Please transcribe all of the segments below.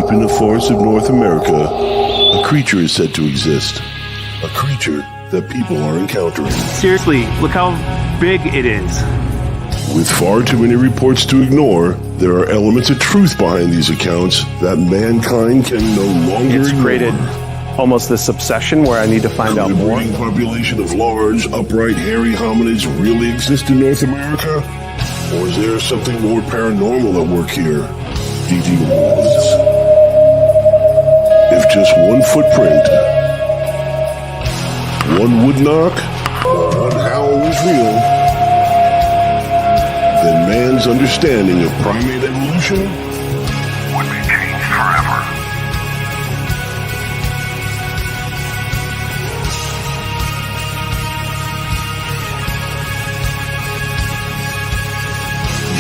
Deep in the forests of North America, a creature is said to exist. A creature that people are encountering. Seriously, look how big it is. With far too many reports to ignore, there are elements of truth behind these accounts that mankind can no longer It's ignore. created almost this obsession where I need to find out Could a more. breeding population of large, upright, hairy hominids really exist in North America? Or is there something more paranormal at work here, deep in the woods? If just one footprint, one wood knock, or one howl was real, then man's understanding of primate evolution would be changed forever.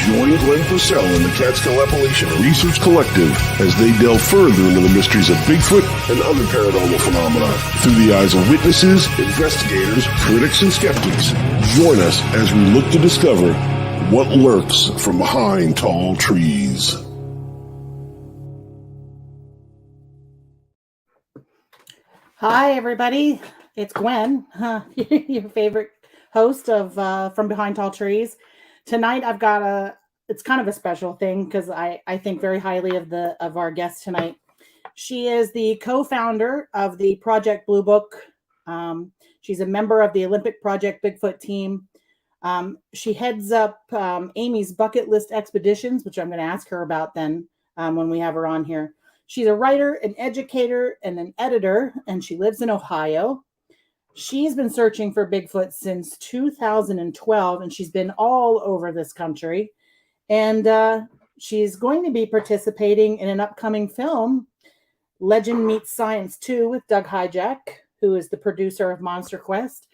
Join Glenn Purcell and the Catskill Appalachian Research Collective as they delve further into the mysteries of Bigfoot and other paranormal phenomena through the eyes of witnesses, investigators, critics, and skeptics. Join us as we look to discover what lurks from behind tall trees. Hi, everybody. It's Gwen, your favorite host of From Behind Tall Trees. Tonight, I've got it's kind of a special thing because I think very highly of our guest tonight. She is the co-founder of the Project Zoobook. She's a member of the Olympic Project Bigfoot team. She heads up Amy's Bucket List Expeditions, which I'm going to ask her about then when we have her on here. She's a writer, an educator, and an editor, and she lives in Ohio. She's been searching for Bigfoot since 2012, and she's been all over this country. And she's going to be participating in an upcoming film, Legend Meets Science 2, with Doug Hajicek, who is the producer of MonsterQuest.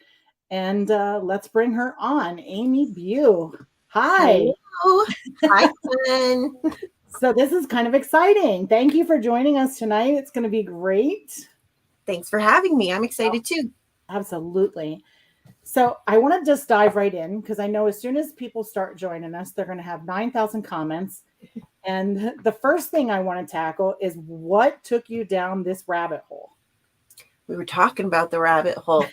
And let's bring her on, Amy BUE. Hi. Hello. Hi, Glenn. So this is kind of exciting. Thank you for joining us tonight. It's going to be great. Thanks for having me. I'm excited too. Absolutely. So I want to just dive right in because I know as soon as people start joining us, they're going to have 9,000 comments. And the first thing I want to tackle is what took you down this rabbit hole? We were talking about the rabbit hole.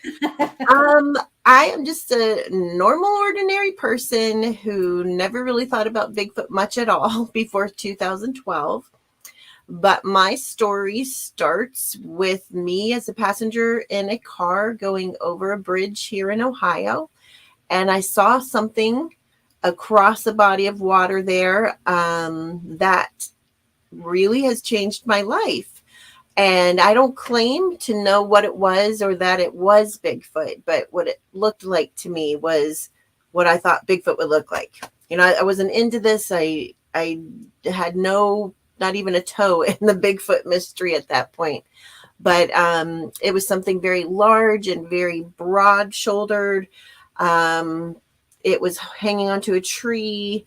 I am just a normal, ordinary person who never really thought about Bigfoot much at all before 2012. But my story starts with me as a passenger in a car going over a bridge here in Ohio. And I saw something across a body of water there that really has changed my life. And I don't claim to know what it was or that it was Bigfoot, but what it looked like to me was what I thought Bigfoot would look like. You know, I wasn't into this. I had not even a toe in the Bigfoot mystery at that point. But it was something very large and very broad-shouldered. It was hanging onto a tree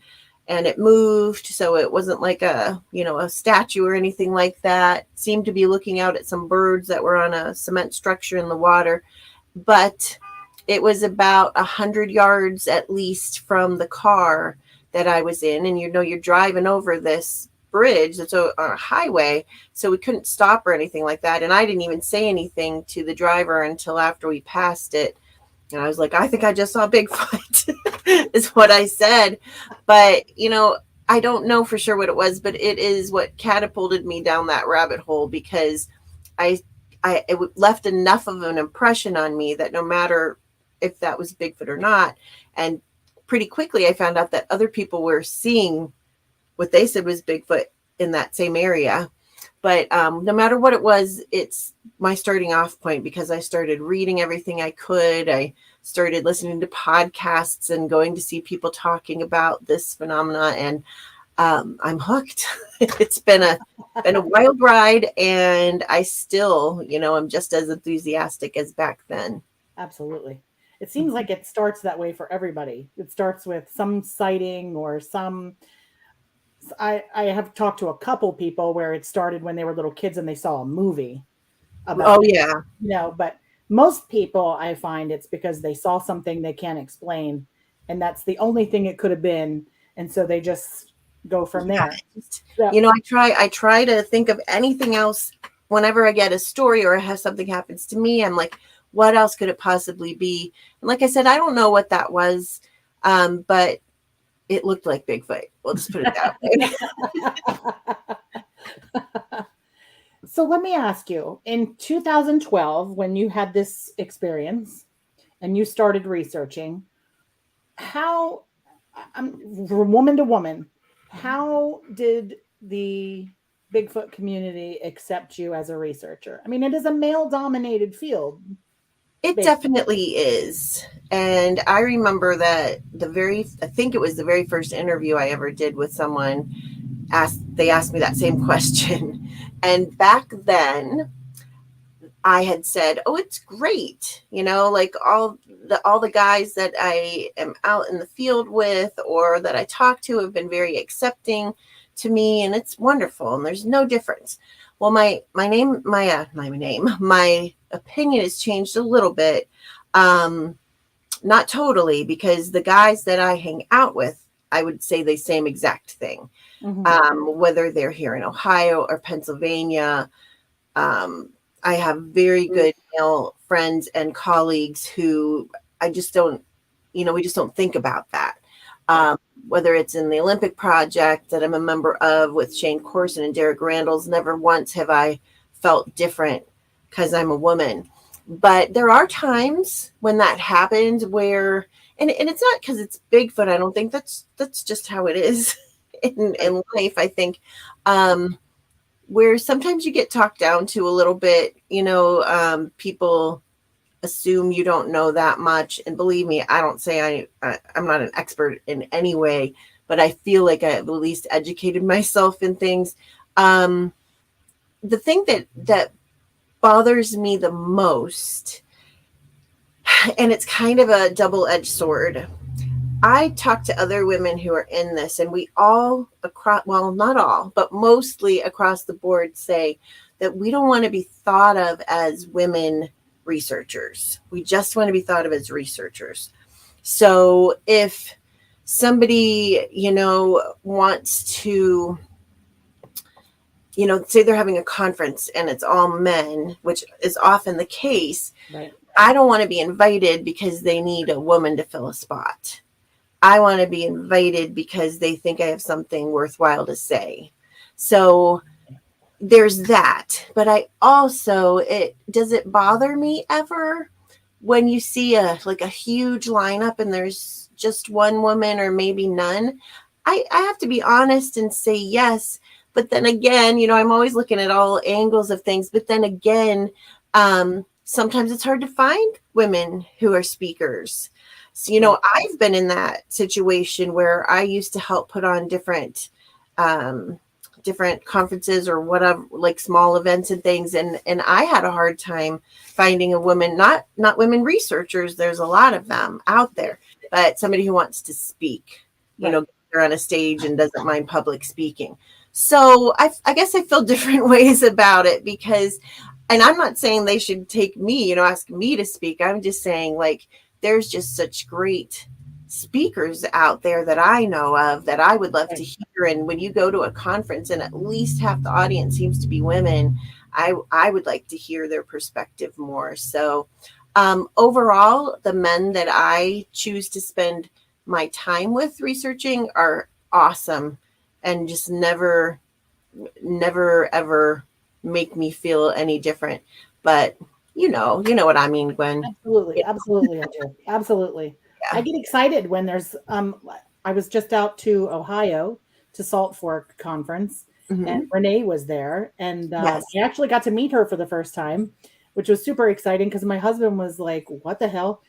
and it moved. So it wasn't like a statue or anything like that. It seemed to be looking out at some birds that were on a cement structure in the water. But it was about 100 yards at least from the car that I was in. And you're driving over this bridge that's on a highway, so we couldn't stop or anything like that. And I didn't even say anything to the driver until after we passed it. And I was like, I think I just saw Bigfoot is what I said. But, I don't know for sure what it was, but it is what catapulted me down that rabbit hole because it left enough of an impression on me that no matter if that was Bigfoot or not. And pretty quickly I found out that other people were seeing what they said was Bigfoot in that same area. But no matter what it was, it's my starting off point because I started reading everything I could. I started listening to podcasts and going to see people talking about this phenomena. And I'm hooked. It's been a wild ride. And I still, I'm just as enthusiastic as back then. Absolutely. It seems like it starts that way for everybody. It starts with some sighting or some... I have talked to a couple people where it started when they were little kids and they saw a movie about but most people I find it's because they saw something they can't explain and that's the only thing it could have been, and so they just go from Yeah, there. So, I try to think of anything else whenever I get a story or have something happens to me. I'm like, what else could it possibly be? And like I said, I don't know what that was, but it looked like Bigfoot. We'll just put it that way. so let me ask you, in 2012, when you had this experience and you started researching, how, from woman to woman, how did the Bigfoot community accept you as a researcher? I mean, it is a male dominated field. It basically. definitely is. And I remember that I think it was the very first interview I ever did with someone, they asked me that same question. And back then I had said, "Oh, it's great." Like all the guys that I am out in the field with or that I talk to have been very accepting to me, and it's wonderful and there's no difference. Well, my opinion has changed a little bit. Not totally, because the guys that I hang out with, I would say the same exact thing. Whether they're here in Ohio or Pennsylvania, I have very good male friends and colleagues who I just don't, we just don't think about that. Whether it's in the Olympic Project that I'm a member of with Shane Corson and Derek Randalls, never once have I felt different because I'm a woman. But there are times when that happens where, and it's not because it's Bigfoot. I don't think that's just how it is in life. I think where sometimes you get talked down to a little bit, people assume you don't know that much. And believe me, I don't say I'm not an expert in any way, but I feel like I've at least educated myself in things. The thing that bothers me the most, and it's kind of a double-edged sword. I talk to other women who are in this, and we all across, well, not all, but mostly across the board say that we don't want to be thought of as women researchers. We just want to be thought of as researchers. So if somebody, wants to, say they're having a conference and it's all men, which is often the case, Right. I don't want to be invited because they need a woman to fill a spot. I want to be invited because they think I have something worthwhile to say. So there's that. But I also, does it bother me ever when you see a huge lineup and there's just one woman or maybe none? I have to be honest and say yes. But then again, I'm always looking at all angles of things. But then again, sometimes it's hard to find women who are speakers. So, I've been in that situation where I used to help put on different conferences or whatever, like small events and things. And I had a hard time finding a woman, not women researchers. There's a lot of them out there, but somebody who wants to speak, they're on a stage and doesn't mind public speaking. So I guess I feel different ways about it because, and I'm not saying they should take me, ask me to speak. I'm just saying there's just such great speakers out there that I know of that I would love to hear. And when you go to a conference and at least half the audience seems to be women, I would like to hear their perspective more. So overall, the men that I choose to spend my time with researching are awesome and just never ever make me feel any different. But you know what I mean, Gwen. Absolutely. I do. Absolutely. Yeah. I get excited when there's I was just out to Ohio to Salt Fork conference, and Renee was there, and Yes. I actually got to meet her for the first time, which was super exciting because my husband was like, "What the hell?"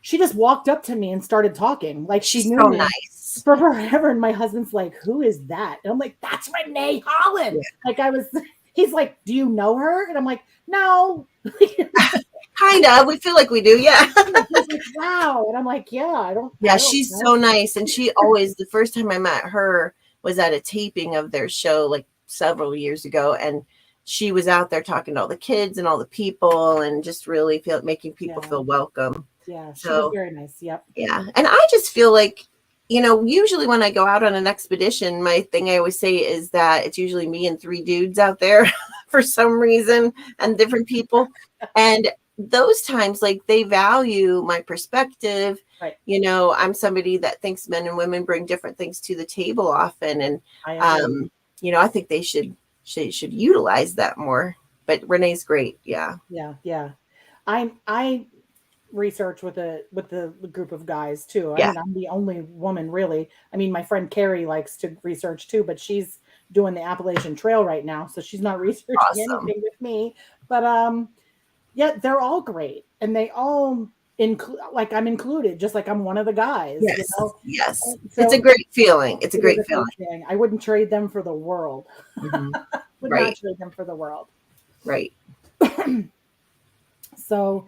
She just walked up to me and started talking like she knew me nice for forever, and my husband's like, "Who is that?" And I'm like, "That's Renee Holland." Yeah. He's like, "Do you know her?" And I'm like, "No." Kind of. We feel like we do. Yeah. He's like, "Wow." And I'm like, "Yeah, I don't." She's so nice. And she always, the first time I met her was at a taping of their show like several years ago. And she was out there talking to all the kids and all the people and just really making people feel welcome. Yeah. She was very nice. Yep. Yeah. And I just feel like usually when I go out on an expedition, my thing I always say is that it's usually me and 3 dudes out there for some reason, and different people. And those times, like, they value my perspective. Right. I'm somebody that thinks men and women bring different things to the table often. And, I agree. I think they should utilize that more. But Renee's great. Yeah. Yeah. I research with the group of guys too. I Yeah. mean, I'm the only woman really. I mean, my friend Carrie likes to research too, but she's doing the Appalachian Trail right now, so she's not researching Awesome. anything with me. But yeah, they're all great, and they all include, like, I'm included, just like I'm one of the guys. Yes. Yes. So It's a great feeling. It's a it is great feeling. great thing. I wouldn't trade them for the world. Mhm. Would Right. not trade them for the world. Right. So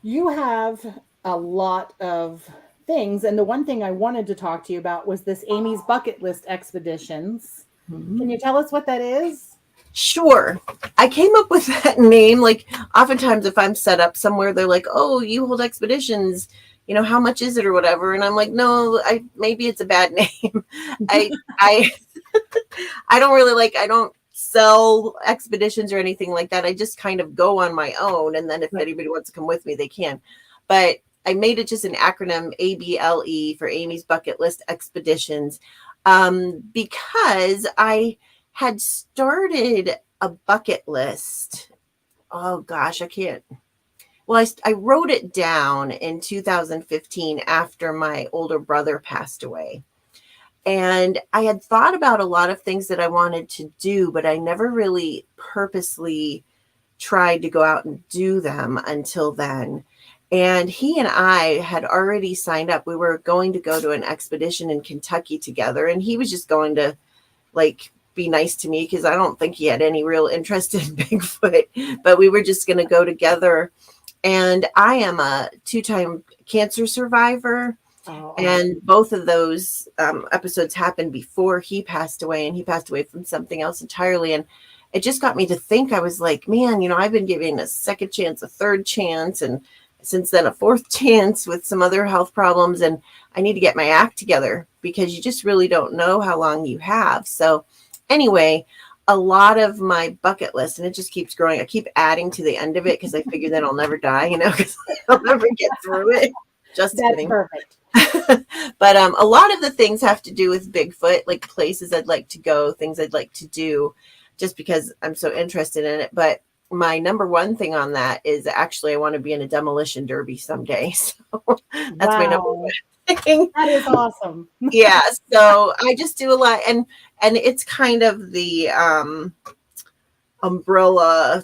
you have a lot of things, and the one thing I wanted to talk to you about was this Amy's Bucket List Expeditions. Mhm. Can you tell us what that is? Sure. I came up with that name. Like, oftentimes if I'm set up somewhere, they're like, "Oh, you hold expeditions. How much is it or whatever?" And I'm like, "No, maybe it's a bad name." I I don't really I don't sell expeditions or anything like that. I just kind of go on my own, and then if anybody wants to come with me, they can. But I made it just an acronym, ABLE, for Amy's Bucket List Expeditions, because I had started a bucket list. Oh gosh, I can't. Well, I wrote it down in 2015 after my older brother passed away. And I had thought about a lot of things that I wanted to do, but I never really purposely tried to go out and do them until then. And he and I had already signed up. We were going to go to an expedition in Kentucky together, and he was just going to be nice to me because I don't think he had any real interest in Bigfoot, but we were just going to go together. And I am a 2-time cancer survivor. And both of those episodes happened before he passed away, and he passed away from something else entirely. And it just got me to think. I was like, man, I've been given a second chance, a third chance, and since then a fourth chance with some other health problems. And I need to get my act together because you just really don't know how long you have. So anyway, a lot of my bucket list, and it just keeps growing. I keep adding to the end of it because I figure that I'll never die, because I'll never get through it. Just That's kidding. perfect. But a lot of the things have to do with Bigfoot, like places I'd like to go, things I'd like to do, just because I'm so interested in it. But my number one thing on that is actually I want to be in a demolition derby someday. So that's my number one thing. That is awesome. Yeah. So I just do a lot, and it's kind of the umbrella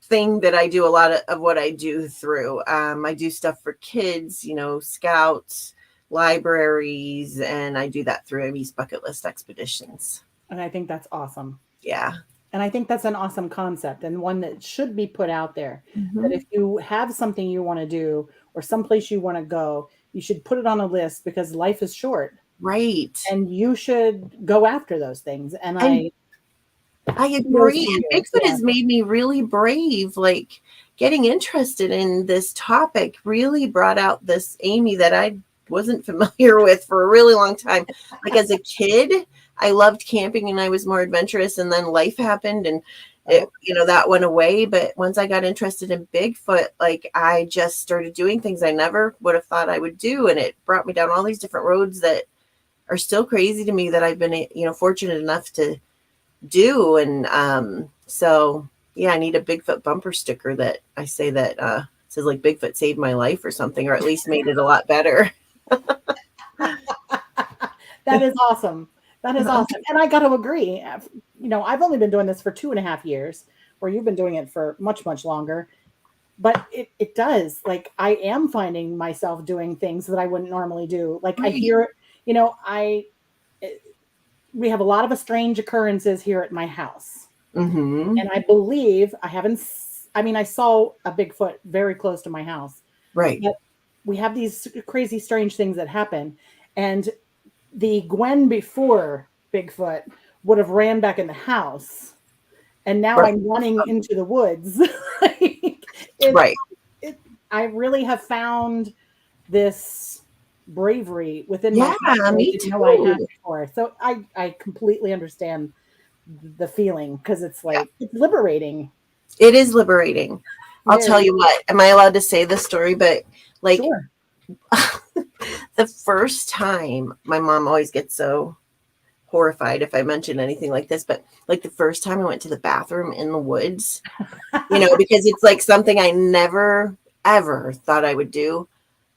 thing that I do a lot of what I do through. I do stuff for kids, scouts, libraries, and I do that through Amy's Bucket List Expeditions. And I think that's awesome. Yeah. And I think that's an awesome concept, and one that should be put out there. Mm-hmm. That if you have something you want to do or someplace you want to go, you should put it on a list because life is short. Right. And you should go after those things. And I agree. And Bigfoot has made me really brave. Like, getting interested in this topic really brought out this Amy that I wasn't familiar with for a really long time. Like, as a kid, I loved camping and I was more adventurous, and then life happened and it, that went away. But once I got interested in Bigfoot, I just started doing things I never would have thought I would do. And it brought me down all these different roads that are still crazy to me that I've been, fortunate enough to do. And so yeah, I need a Bigfoot bumper sticker that I say that says Bigfoot saved my life or something, or at least made it a lot better. That is awesome. That is awesome. And I got to agree. I've only been doing this for 2.5 years, where you've been doing it for much, much longer. But it does. I am finding myself doing things that I wouldn't normally do. I hear, we have a lot of strange occurrences here at my house. Mm-hmm. And I believe I saw a Bigfoot very close to my house. Right. But we have these crazy, strange things that happen. And the Gwen before Bigfoot would have ran back in the house. And now I'm running into the woods. Right. I really have found this bravery within Yeah, myself that I me didn't know I had too. before. So I completely understand the feeling because it's like it's liberating. It is liberating. I'll tell Very you what, am I allowed to say this story? But like sure. the first time, my mom always gets so horrified if I mention anything like this, but like the first time I went to the bathroom in the woods, because it's like something I never ever thought I would do.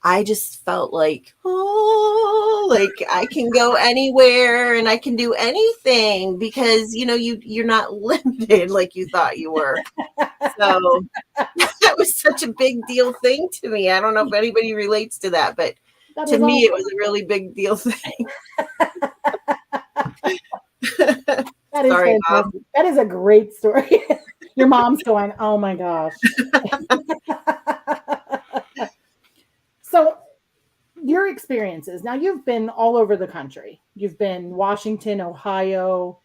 I just felt like, oh, like I can go anywhere and I can do anything because you're not limited like you thought you were. So that was such a big deal thing to me. I don't know if anybody relates to that, but That to is me it was awesome. a really big deal thing. That is Sorry, Mom. fantastic. That is a great story. Your mom's going, oh my gosh. So your experiences. Now you've been all over the country. You've been Washington, Ohio,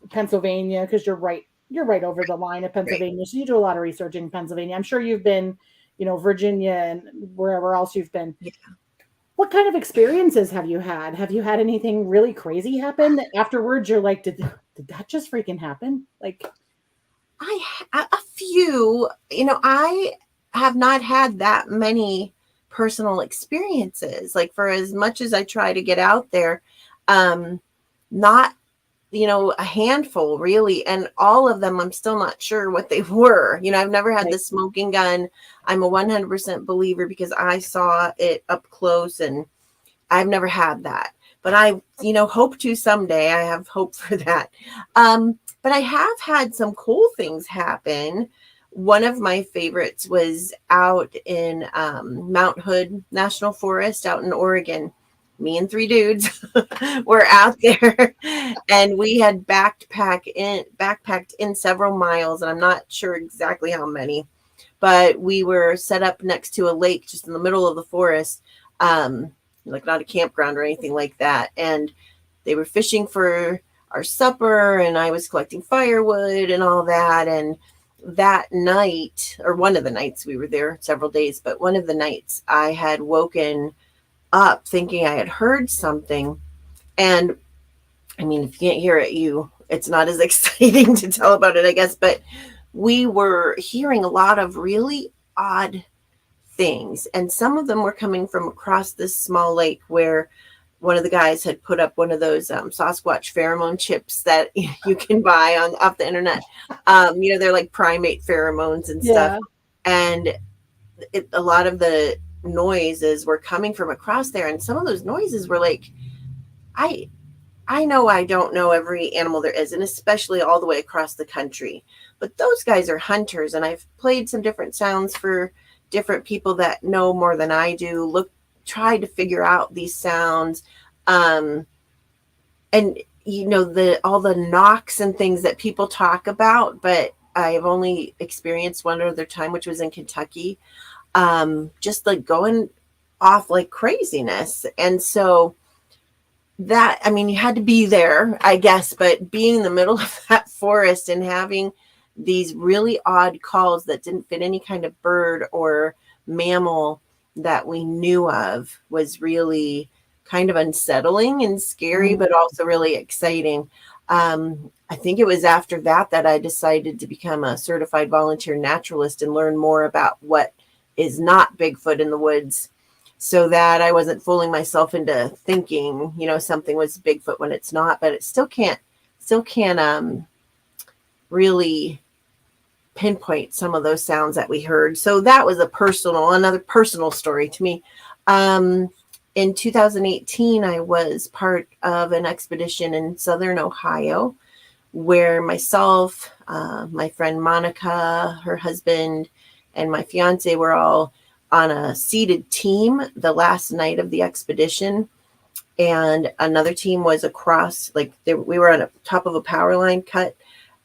Pennsylvania, because you're right over the line of Right. Pennsylvania. So you do a lot of research in Pennsylvania. I'm sure you've been, Virginia and wherever else you've been. Yeah. What kind of experiences have you had? Have you had anything really crazy happen that afterwards you're like, did that just freaking happen? Like, A few, I have not had that many personal experiences. Like for as much as I try to get out there, not a handful really, and all of them I'm still not sure what they were. I've never had like the smoking gun. I'm a 100% believer because I saw it up close, and I've never had that, but I hope to someday. I have hope for that. But I have had some cool things happen. One of my favorites was out in Mount Hood National Forest out in Oregon. Me and 3 dudes were out there, and we had backpacked in several miles, and I'm not sure exactly how many, but we were set up next to a lake just in the middle of the forest, like not a campground or anything like that. And they were fishing for our supper, and I was collecting firewood and all that. And that night, or one of the nights, we were there several days, but one of the nights I had woken up thinking I had heard something. And I mean, if you can't hear it, it's not as exciting to tell about it, I guess, but we were hearing a lot of really odd things, and some of them were coming from across this small lake where one of the guys had put up one of those Sasquatch pheromone chips that you can buy off the internet. They're like primate pheromones and stuff, yeah. and a lot of the noises were coming from across there, and some of those noises were like, I know I don't know every animal there is, and especially all the way across the country, but those guys are hunters, and I've played some different sounds for different people that know more than I do, tried to figure out these sounds. And all the knocks and things that people talk about, but I have only experienced one other time, which was in Kentucky, just like going off like craziness. And so that, I mean, you had to be there, I guess, but being in the middle of that forest and having these really odd calls that didn't fit any kind of bird or mammal that we knew of was really kind of unsettling and scary, but also really exciting. I think it was after that I decided to become a certified volunteer naturalist and learn more about what is not Bigfoot in the woods, so that I wasn't fooling myself into thinking, something was Bigfoot when it's not. But it still can't really pinpoint some of those sounds that we heard. So that was another personal story to me. In 2018, I was part of an expedition in southern Ohio where myself, my friend Monica, her husband, and my fiance were all on a seated team the last night of the expedition. And another team was across, we were on the top of a power line cut,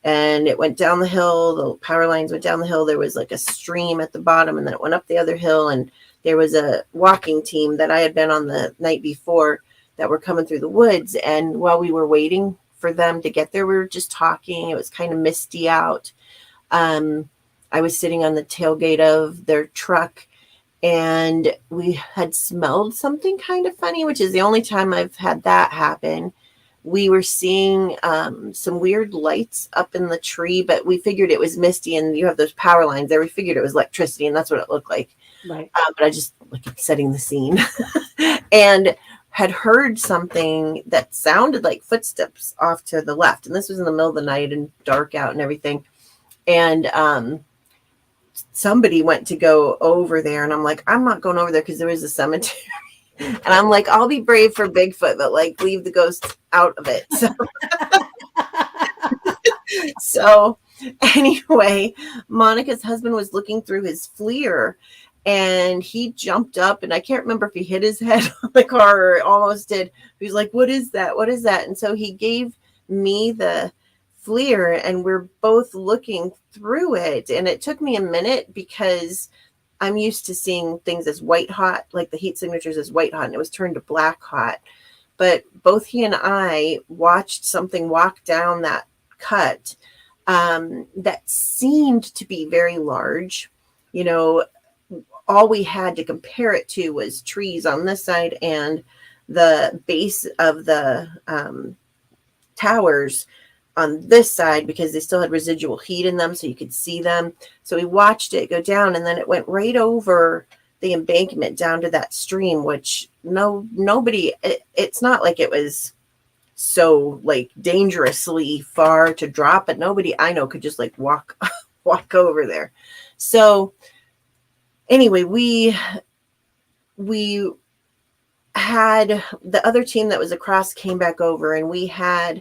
and it went down the hill. The power lines went down the hill. There was like a stream at the bottom, and then it went up the other hill. And there was a walking team that I had been on the night before that were coming through the woods. And while we were waiting for them to get there, we were just talking. It was kind of misty out. I was sitting on the tailgate of their truck, and we had smelled something kind of funny, which is the only time I've had that happen. We were seeing some weird lights up in the tree, but we figured it was misty, and you have those power lines there. We figured it was electricity, and that's what it looked like. Right. But I just like setting the scene and had heard something that sounded like footsteps off to the left. And this was in the middle of the night and dark out and everything. And somebody went to go over there, and I'm like, I'm not going over there because there is a cemetery. And I'm like, I'll be brave for Bigfoot, but like leave the ghosts out of it. So anyway, Monica's husband was looking through his FLIR, and he jumped up, and I can't remember if he hit his head on the car or almost did. He was like, what is that? What is that? And so he gave me the FLIR, and we're both looking through it. And it took me a minute because I'm used to seeing things as white hot, like the heat signatures as white hot, and it was turned to black hot. But both he and I watched something walk down that cut that seemed to be very large. You know, all we had to compare it to was trees on this side and the base of the towers on this side, because they still had residual heat in them, so you could see them. So we watched it go down, and then it went right over the embankment down to that stream, which nobody, it's not like it was so like dangerously far to drop, but nobody I know could just like walk over there. So anyway, we had the other team that was across came back over, and we had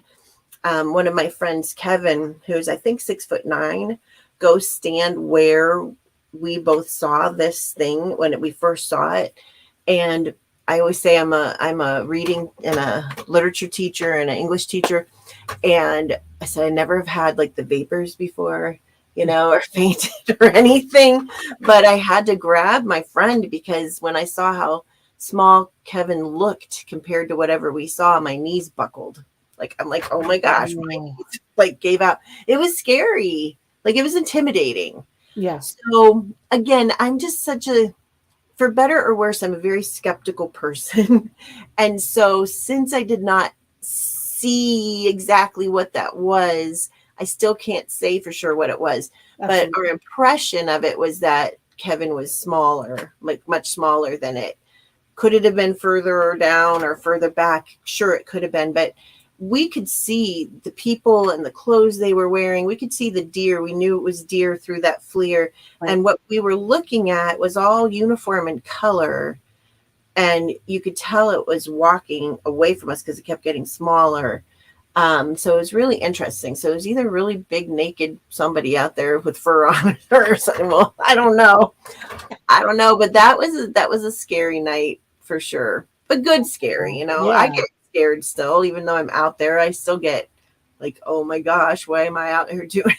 one of my friends, Kevin, who's I think 6'9", go stand where we both saw this thing when we first saw it. And I always say I'm a reading and a literature teacher and an English teacher, and I said I never have had like the vapors before, you know, or fainted or anything, but I had to grab my friend because when I saw how small Kevin looked compared to whatever we saw, my knees buckled. Like, I'm like, oh my gosh, my knees like gave out. It was scary. Like, it was intimidating. Yeah. So again, I'm just for better or worse, I'm a very skeptical person. And so since I did not see exactly what that was, I still can't say for sure what it was. Absolutely. But our impression of it was that Kevin was smaller, like much smaller than it. Could it have been further down or further back? Sure, it could have been, but we could see the people and the clothes they were wearing. We could see the deer. We knew it was deer through that FLIR. Right. And what we were looking at was all uniform in color. And you could tell it was walking away from us because it kept getting smaller. So it was really interesting. So it was either really big, naked somebody out there with fur on it or something. Well, I don't know. But that was a scary night for sure. But good scary, you know. Yeah. I get scared still, even though I'm out there. I still get like, oh my gosh, why am I out here doing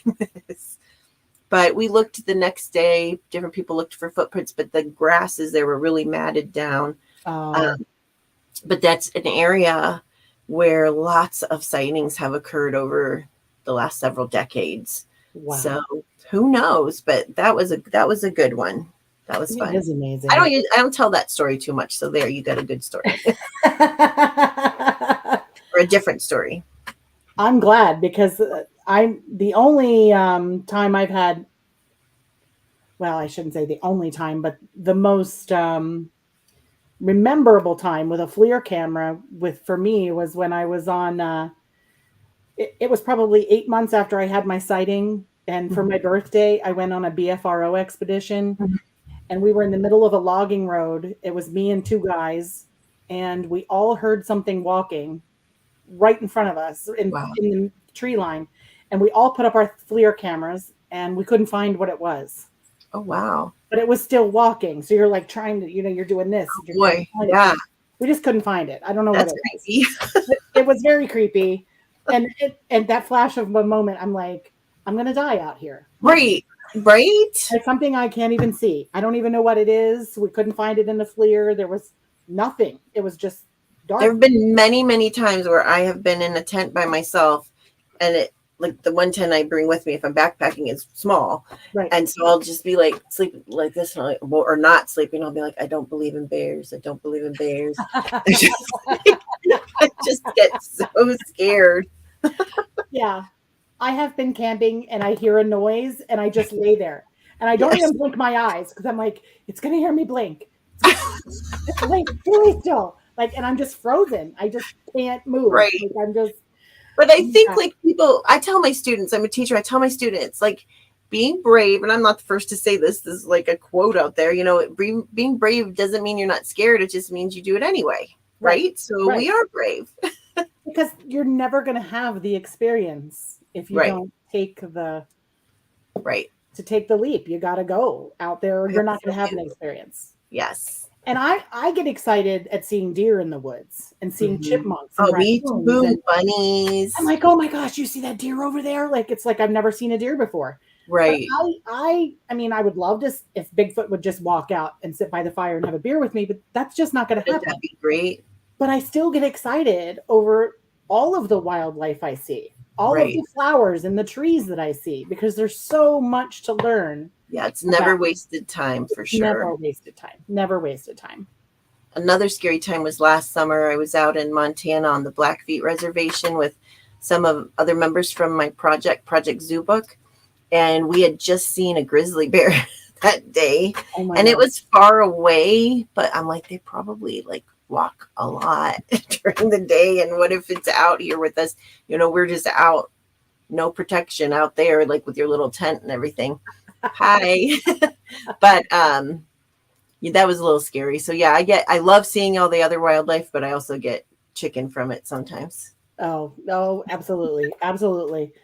this? But we looked the next day. Different people looked for footprints, but the grasses there were really matted down. But that's an area where lots of sightings have occurred over the last several decades. Wow. So who knows? But that was a good one. That was fun. It is amazing. I don't tell that story too much. So there, you got a good story. Or a different story. I'm glad because I'm the only time I've had, well, I shouldn't say the only time, but the most memorable time with a FLIR camera for me was when I was on, it was probably 8 months after I had my sighting. And for my birthday, I went on a BFRO expedition. Mm-hmm. And we were in the middle of a logging road. It was me and two guys, and we all heard something walking right in front of us in the tree line. And we all put up our FLIR cameras, and we couldn't find what it was. Oh, wow. But it was still walking. So you're like trying to, you're doing this. Oh, boy, yeah. We just couldn't find it. I don't know. That's what it crazy. was. It was very creepy. And that flash of one moment, I'm like, I'm going to die out here. Right. It's something I can't even see. I don't even know what it is. We couldn't find it in the FLIR. There was nothing. It was just dark. There have been many, many times where I have been in a tent by myself, and like the one tent I bring with me if I'm backpacking is small. Right. And so I'll just be like sleeping like this, and or not sleeping. I'll be like, I don't believe in bears. I don't believe in bears. I just get so scared. Yeah. I have been camping and I hear a noise and I just lay there. And I don't even blink my eyes because I'm like, it's going to hear me blink. It's blink really still. Like, and I'm just frozen. I just can't move. Right. Like, I'm just. But I think like I tell my students, I'm a teacher, I tell my students, like, being brave, and I'm not the first to say this, this is like a quote out there, being brave doesn't mean you're not scared. It just means you do it anyway. Right. So we are brave. Because you're never going to have the experience if you don't take the leap. You got to go out there or you're not going to have an experience. Yes. And I get excited at seeing deer in the woods and seeing chipmunks. And me too. Bunnies. I'm like, oh my gosh, you see that deer over there? Like, it's like I've never seen a deer before. Right. I mean, I would love to if Bigfoot would just walk out and sit by the fire and have a beer with me, but that's just not going to happen. That'd be great. But I still get excited over all of the wildlife I see, all of the flowers and the trees that I see, because there's so much to learn. Yeah, it's never wasted time for sure. Never wasted time. Never wasted time. Another scary time was last summer. I was out in Montana on the Blackfeet Reservation with some of other members from my Project Zoobook, and we had just seen a grizzly bear that day, and it was far away. But I'm like, they probably like walk a lot during the day, and what if it's out here with us? We're just out, no protection out there, like with your little tent and everything. Hi. But that was a little scary. So yeah, I love seeing all the other wildlife, but I also get chicken from it sometimes. Oh, absolutely. Absolutely.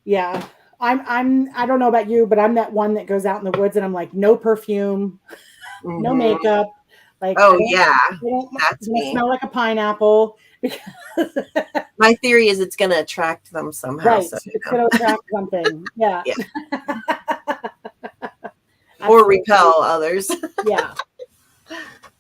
Yeah. I don't know about you, but I'm that one that goes out in the woods and I'm like, no perfume, no makeup. Like, that's me. Smell like a pineapple. My theory is it's going to attract them somehow. Right. So, it's going to attract something. Yeah. Or repel others. Yeah.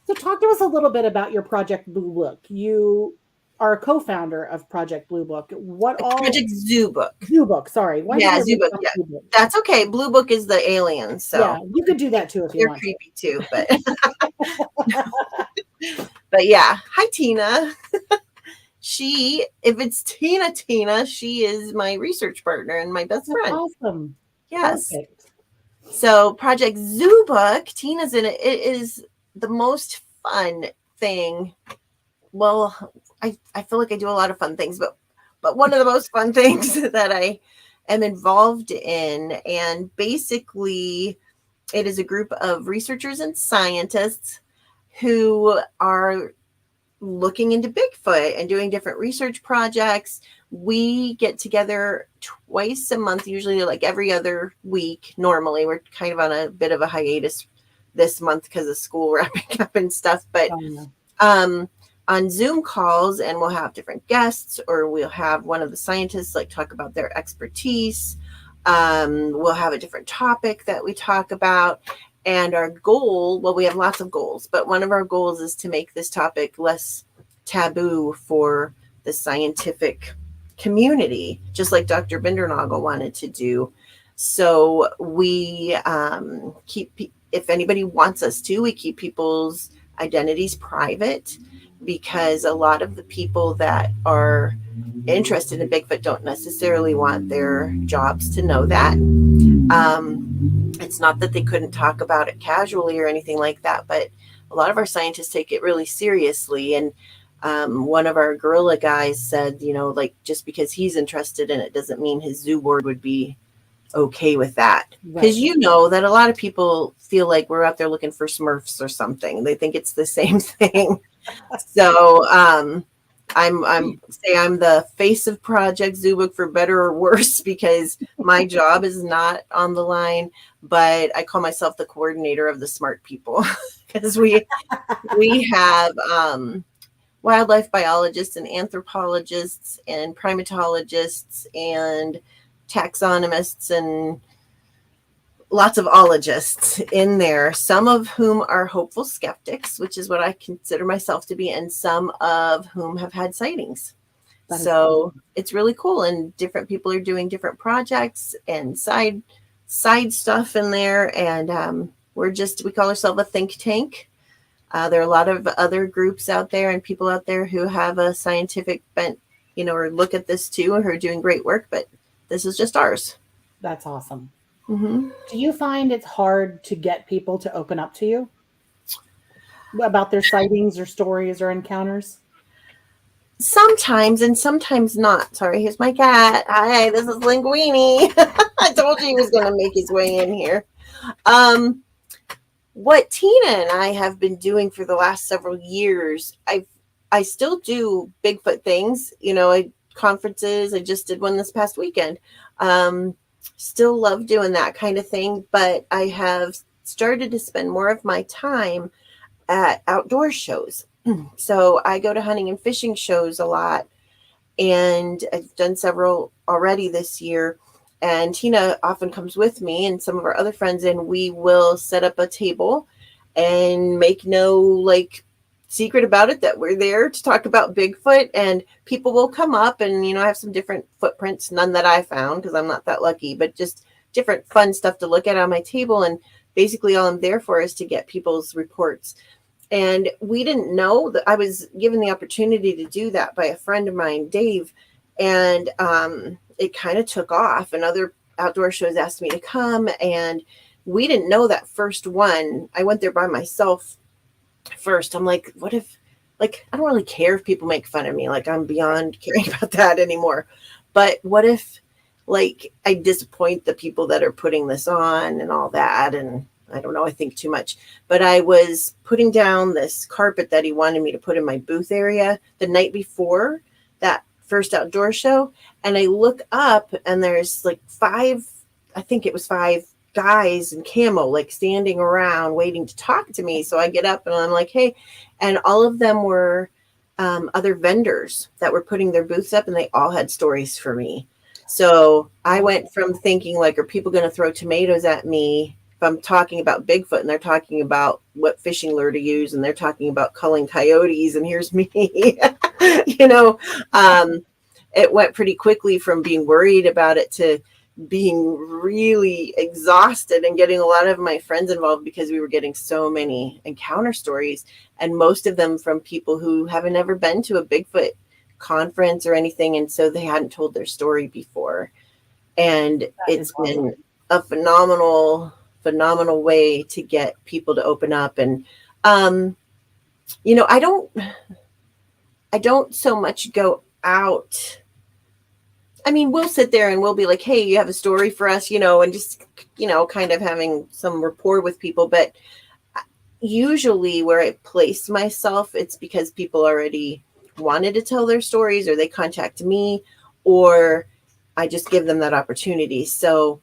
So talk to us a little bit about your Project Zoobook. You are a co-founder of Project Zoobook. Project Zoobook. Zoobook, sorry. Zoobook. Yeah. That's okay. Blue Book is the alien. So yeah, you could do that too if you want. They're creepy too, but but yeah. Hi, Tina. If it's Tina, she is my research partner and my best friend. Awesome. Yes. Perfect. So Project Zoobook, Tina's in it. It is the most fun thing. Well, I feel like I do a lot of fun things, but one of the most fun things that I am involved in, and basically it is a group of researchers and scientists who are looking into Bigfoot and doing different research projects. We get together twice a month, usually like every other week. Normally, we're kind of on a bit of a hiatus this month because of school wrapping up and stuff. But on Zoom calls, and we'll have different guests, or we'll have one of the scientists like talk about their expertise. We'll have a different topic that we talk about. And our goal, well, we have lots of goals, but one of our goals is to make this topic less taboo for the scientific community, just like Dr. Bindernagel wanted to do. So we if anybody wants us to, we keep people's identities private, because a lot of the people that are interested in Bigfoot don't necessarily want their jobs to know that. It's not that they couldn't talk about it casually or anything like that, but a lot of our scientists take it really seriously. And one of our gorilla guys said, like, just because he's interested in it doesn't mean his zoo board would be okay with that. Because that a lot of people feel like we're out there looking for Smurfs or something. They think it's the same thing. So I'm the face of Project Zoobook for better or worse, because my job is not on the line, but I call myself the coordinator of the smart people, because we have wildlife biologists and anthropologists and primatologists and taxonomists and lots of ologists in there, some of whom are hopeful skeptics, which is what I consider myself to be, and some of whom have had sightings. So it's really cool, and different people are doing different projects and side stuff in there. And we call ourselves a think tank. There are a lot of other groups out there and people out there who have a scientific bent, or look at this too, and who are doing great work, but this is just ours. That's awesome. Mm-hmm. Do you find it's hard to get people to open up to you about their sightings or stories or encounters? Sometimes, and sometimes not. Sorry, here's my cat. Hi, this is Linguini. I told you he was going to make his way in here. What Tina and I have been doing for the last several years, I still do Bigfoot things, conferences. I just did one this past weekend. Still love doing that kind of thing, but I have started to spend more of my time at outdoor shows. So I go to hunting and fishing shows a lot, and I've done several already this year. And Tina often comes with me and some of our other friends, and we will set up a table and make no secret about it that we're there to talk about Bigfoot. And people will come up and, I have some different footprints, none that I found because I'm not that lucky, but just different fun stuff to look at on my table. And basically all I'm there for is to get people's reports. And we didn't know that I was given the opportunity to do that by a friend of mine, Dave. And it kind of took off, and other outdoor shows asked me to come. And we didn't know that first one. I went there by myself first. I'm like, what if, I don't really care if people make fun of me. I'm beyond caring about that anymore. But what if, I disappoint the people that are putting this on and all that? And I don't know, I think too much. But I was putting down this carpet that he wanted me to put in my booth area the night before that first outdoor show. And I look up and there's five guys in camo, standing around waiting to talk to me. So I get up and I'm like, hey, and all of them were other vendors that were putting their booths up, and they all had stories for me. So I went from thinking are people going to throw tomatoes at me if I'm talking about Bigfoot, and they're talking about what fishing lure to use, and they're talking about culling coyotes, and here's me. It went pretty quickly from being worried about it to being really exhausted and getting a lot of my friends involved because we were getting so many encounter stories, and most of them from people who haven't ever been to a Bigfoot conference or anything, and so they hadn't told their story before. And it's been a phenomenal way to get people to open up. And I don't so much go out. I mean, we'll sit there and we'll be like, hey, you have a story for us, and just, kind of having some rapport with people. But usually where I place myself, it's because people already wanted to tell their stories, or they contact me, or I just give them that opportunity. So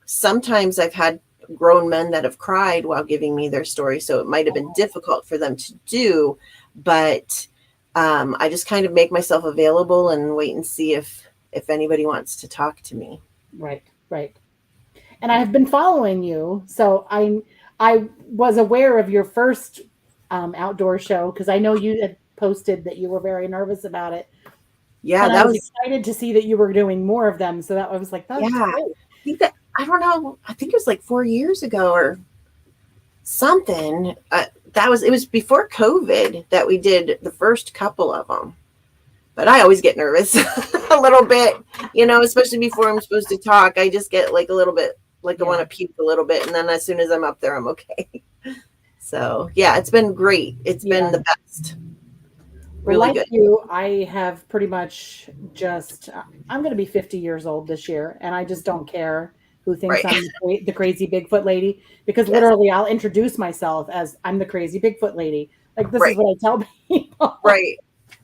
sometimes I've had grown men that have cried while giving me their story. So it might have been difficult for them to do, but I just kind of make myself available and wait and see if anybody wants to talk to me. Right. And I have been following you, so I was aware of your first outdoor show because I know you had posted that you were very nervous about it. Yeah, and I was excited to see that you were doing more of them. So that I was like, that's great. I don't know. I think it was 4 years ago or something. It was before COVID that we did the first couple of them. But I always get nervous a little bit, especially before I'm supposed to talk. I just get a little bit I want to puke a little bit. And then as soon as I'm up there, I'm okay. So, yeah, it's been great. It's been the best. Really good. You, I have pretty much I'm going to be 50 years old this year, and I just don't care who thinks I'm the crazy Bigfoot lady, because literally I'll introduce myself as I'm the crazy Bigfoot lady. This is what I tell people. Right.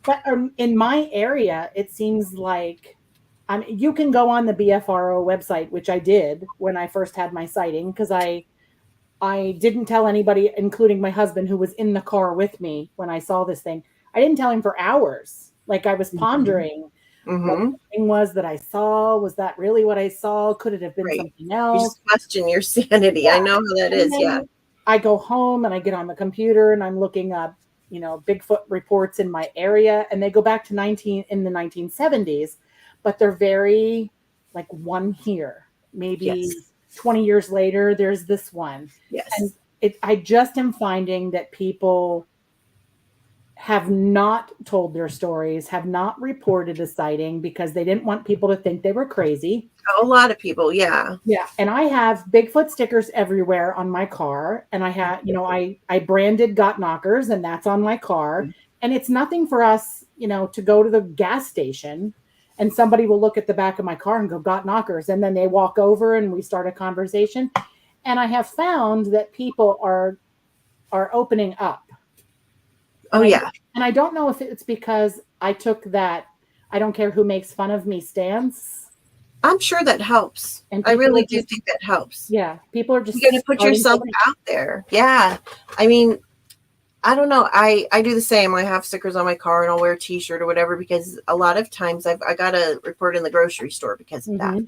But in my area, it seems like you can go on the BFRO website, which I did when I first had my sighting, because I didn't tell anybody, including my husband, who was in the car with me when I saw this thing. I didn't tell him for hours. I was pondering what the thing was that I saw. Was that really what I saw? Could it have been something else? You just question your sanity. Yeah. I know how that is. Yeah. I go home and I get on the computer and I'm looking up Bigfoot reports in my area, and they go back to in the 1970s, but they're very like one here. Maybe Yes. 20 years later, there's this one. Yes. And I just am finding that people have not told their stories, have not reported a sighting because they didn't want people to think they were crazy. A lot of people, yeah. Yeah, and I have Bigfoot stickers everywhere on my car, and I have, I branded Got Knockers, and that's on my car. And it's nothing for us, to go to the gas station, and somebody will look at the back of my car and go Got Knockers, and then they walk over and we start a conversation. And I have found that people are opening up. Oh, yeah. And I don't know if it's because I took that I don't care who makes fun of me stance. I'm sure that helps. And I really do think that helps. Yeah. People are just you got to put yourself out there. Yeah. I mean, I don't know. I do the same. I have stickers on my car and I'll wear a t-shirt or whatever, because a lot of times I got a report in the grocery store because of that.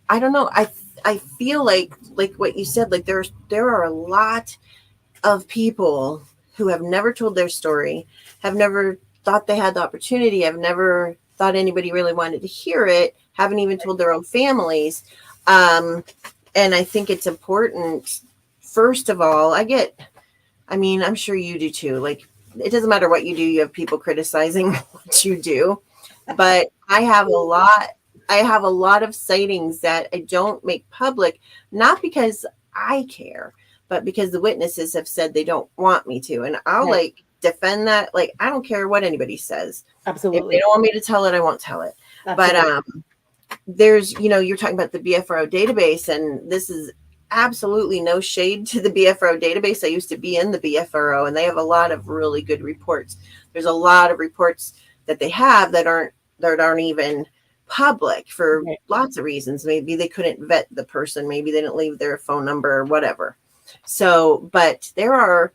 I don't know. I feel like what you said, like there are a lot of people who have never told their story, have never thought they had the opportunity, have never thought anybody really wanted to hear it, haven't even told their own families. And I think it's important, first of all, I'm sure you do too. Like, it doesn't matter what you do, you have people criticizing what you do. But I have a lot of sightings that I don't make public, not because I care, but because the witnesses have said they don't want me to. And I'll defend that. Like, I don't care what anybody says. Absolutely. If they don't want me to tell it, I won't tell it. Absolutely. But there's, you're talking about the BFRO database, and this is absolutely no shade to the BFRO database. I used to be in the BFRO, and they have a lot of really good reports. There's a lot of reports that they have that aren't even public for lots of reasons. Maybe they couldn't vet the person. Maybe they didn't leave their phone number or whatever. So, but there are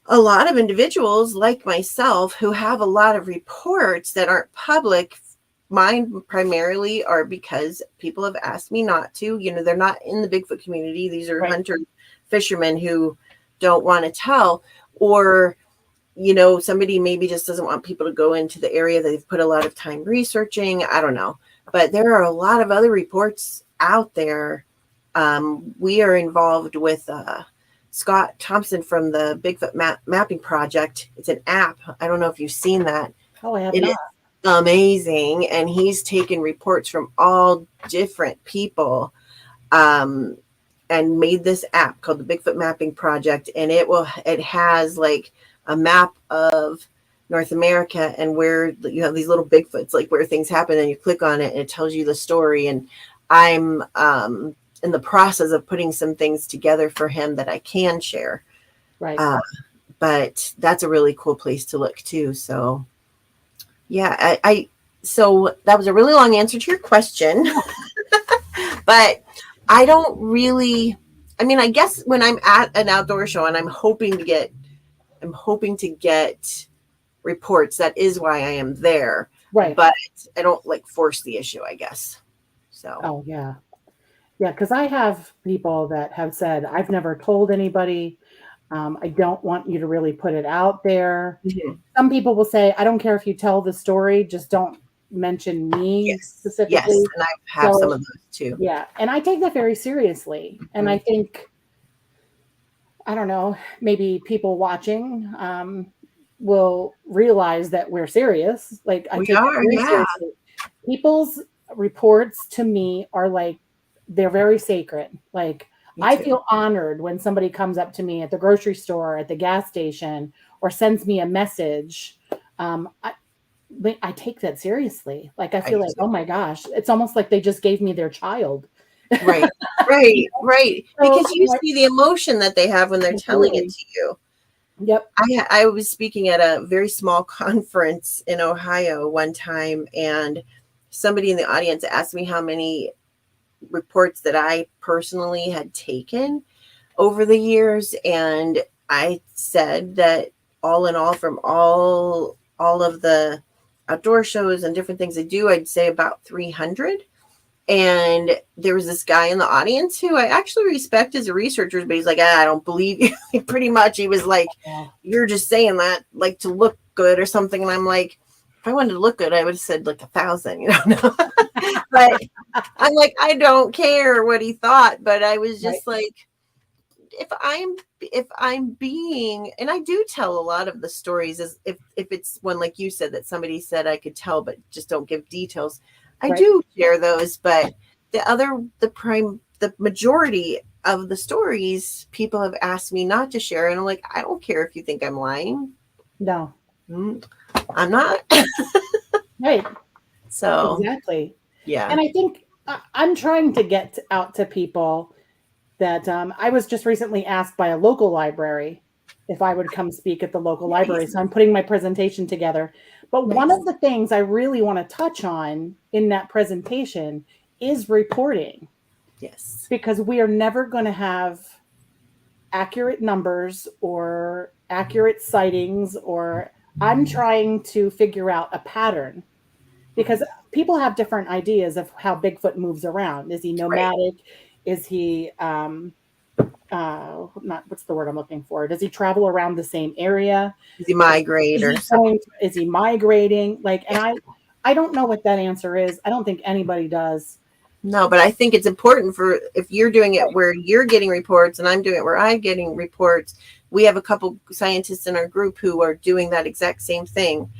a lot of individuals like myself who have a lot of reports that aren't public. Mine primarily are because people have asked me not to. They're not in the Bigfoot community. These are hunter fishermen who don't want to tell, or somebody maybe just doesn't want people to go into the area that they've put a lot of time researching. I don't know. But there are a lot of other reports out there. We are involved with Scott Thompson from the Bigfoot Mapping Project. It's an app. I don't know if you've seen that. Oh, I have not. It is amazing. And he's taken reports from all different people and made this app called the Bigfoot Mapping Project. And it has like a map of North America and where you have these little Bigfoots, like where things happen, and you click on it and it tells you the story. And I'm in the process of putting some things together for him that I can share. Right. But that's a really cool place to look too. So yeah, so that was a really long answer to your question, but I don't really, I guess when I'm at an outdoor show and I'm hoping to get reports, that is why I am there. Right. But I don't force the issue, I guess. So. Oh yeah. Yeah. Cause I have people that have said, I've never told anybody. I don't want you to really put it out there. Mm-hmm. Some people will say, I don't care if you tell the story, just don't mention me specifically. Yes, and I have some of those too. Yeah, and I take that very seriously. And I think, I don't know, maybe people watching will realize that we're serious. I take it very seriously. People's reports to me are they're very sacred. I feel honored when somebody comes up to me at the grocery store, at the gas station, or sends me a message. I take that seriously. I feel oh my gosh, it's almost like they just gave me their child. Right. Because you see the emotion that they have when they're telling it to you. Yep. I was speaking at a very small conference in Ohio one time, and somebody in the audience asked me how many reports that I personally had taken over the years, and I said that all in all, from all of the outdoor shows and different things I do, I'd say about 300. And there was this guy in the audience who I actually respect as a researcher, but he's like, I don't believe you. Pretty much, he was like, you're just saying that like to look good or something. And I'm like, if I wanted to look good, I would have said like 1,000, you know. But I'm like, I don't care what he thought. But I was just like, if I'm being, and I do tell a lot of the stories, as if it's one like you said that somebody said I could tell, but just don't give details. I do share those, but the majority of the stories people have asked me not to share, and I'm like, I don't care if you think I'm lying. No, I'm not. right. So exactly. yeah, And I think I'm trying to get out to people that I was just recently asked by a local library if I would come speak at the local library. So I'm putting my presentation together. But one of the things I really want to touch on in that presentation is reporting. Yes. Because we are never going to have accurate numbers or accurate sightings, or I'm trying to figure out a pattern, because people have different ideas of how Bigfoot moves around. Is he nomadic? Is he not, what's the word I'm looking for? Does he travel around the same area? Does he migrate or something? Is he migrating? Like, and I don't know what that answer is. I don't think anybody does. No, but I think it's important for, if you're doing it where you're getting reports and I'm doing it where I'm getting reports. We have a couple scientists in our group who are doing that exact same thing.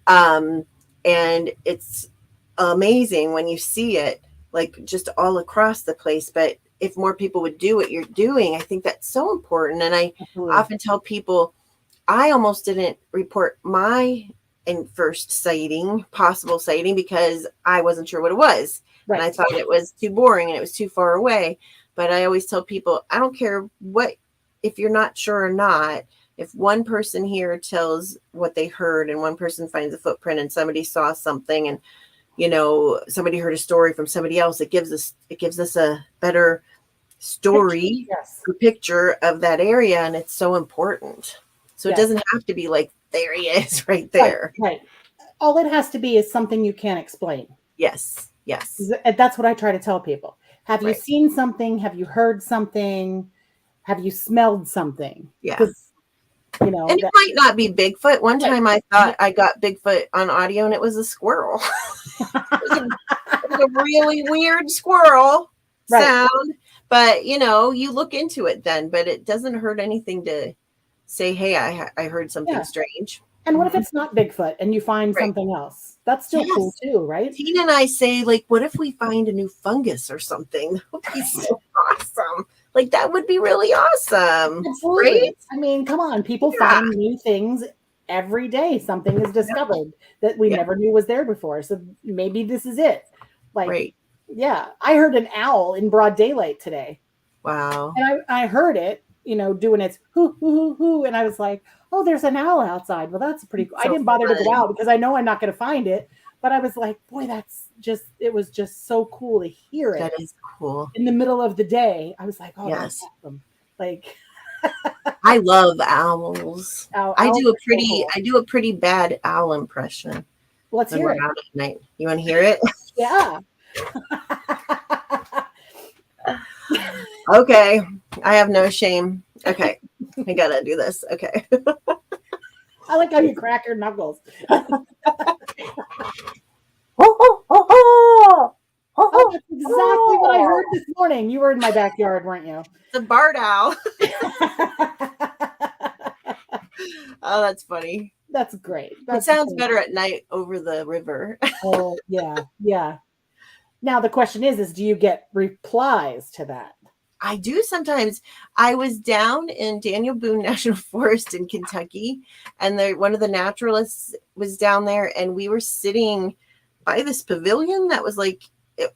And it's amazing when you see it, like just all across the place. But if more people would do what you're doing, I think that's so important. And I often tell people, I almost didn't report my first possible sighting, because I wasn't sure what it was. And I thought it was too boring and it was too far away. But I always tell people, I don't care what, if you're not sure or not, if one person here tells what they heard and one person finds a footprint and somebody saw something, and, you know, somebody heard a story from somebody else, it gives us a better story, picture of that area. And it's so important. So it doesn't have to be like, there he is right there. Right. All it has to be is something you can't explain. Yes. That's what I try to tell people. Have you seen something? Have you heard something? Have you smelled something? Yeah. You know, and it might not be Bigfoot. One time I thought I got Bigfoot on audio and it was a squirrel. It was a really weird squirrel sound. But, you know, you look into it then, but it doesn't hurt anything to say, hey, I heard something strange. And what if it's not Bigfoot and you find something else? That's still cool too, right? Tina and I say, like, what if we find a new fungus or something? That would be so awesome. Like, that would be really awesome. Absolutely. Right? I mean, come on. People find new things every day. Something is discovered that we never knew was there before. So maybe this is it. Like, yeah. I heard an owl in broad daylight today. Wow. And I heard it, you know, doing its hoo, hoo, hoo, hoo. And I was like, oh, there's an owl outside. Well, that's pretty cool. I didn't bother to go out because I know I'm not going to find it. But I was like, boy, it was just so cool to hear it. That is cool. In the middle of the day. I was like, oh, that's awesome. Like, I love owls. I do a pretty bad owl impression. Let's hear it. Out at night. You want to hear it? Yeah. Okay. I have no shame. Okay. I gotta do this. Okay. I like how you crack your knuckles. Oh, that's exactly what I heard this morning. You were in my backyard, weren't you? The barred owl. Oh, that's funny. That's great. It sounds better at night over the river. Oh, yeah. Yeah. Now the question is do you get replies to that? I do sometimes. I was down in Daniel Boone National Forest in Kentucky, and one of the naturalists was down there, and we were sitting by this pavilion that was like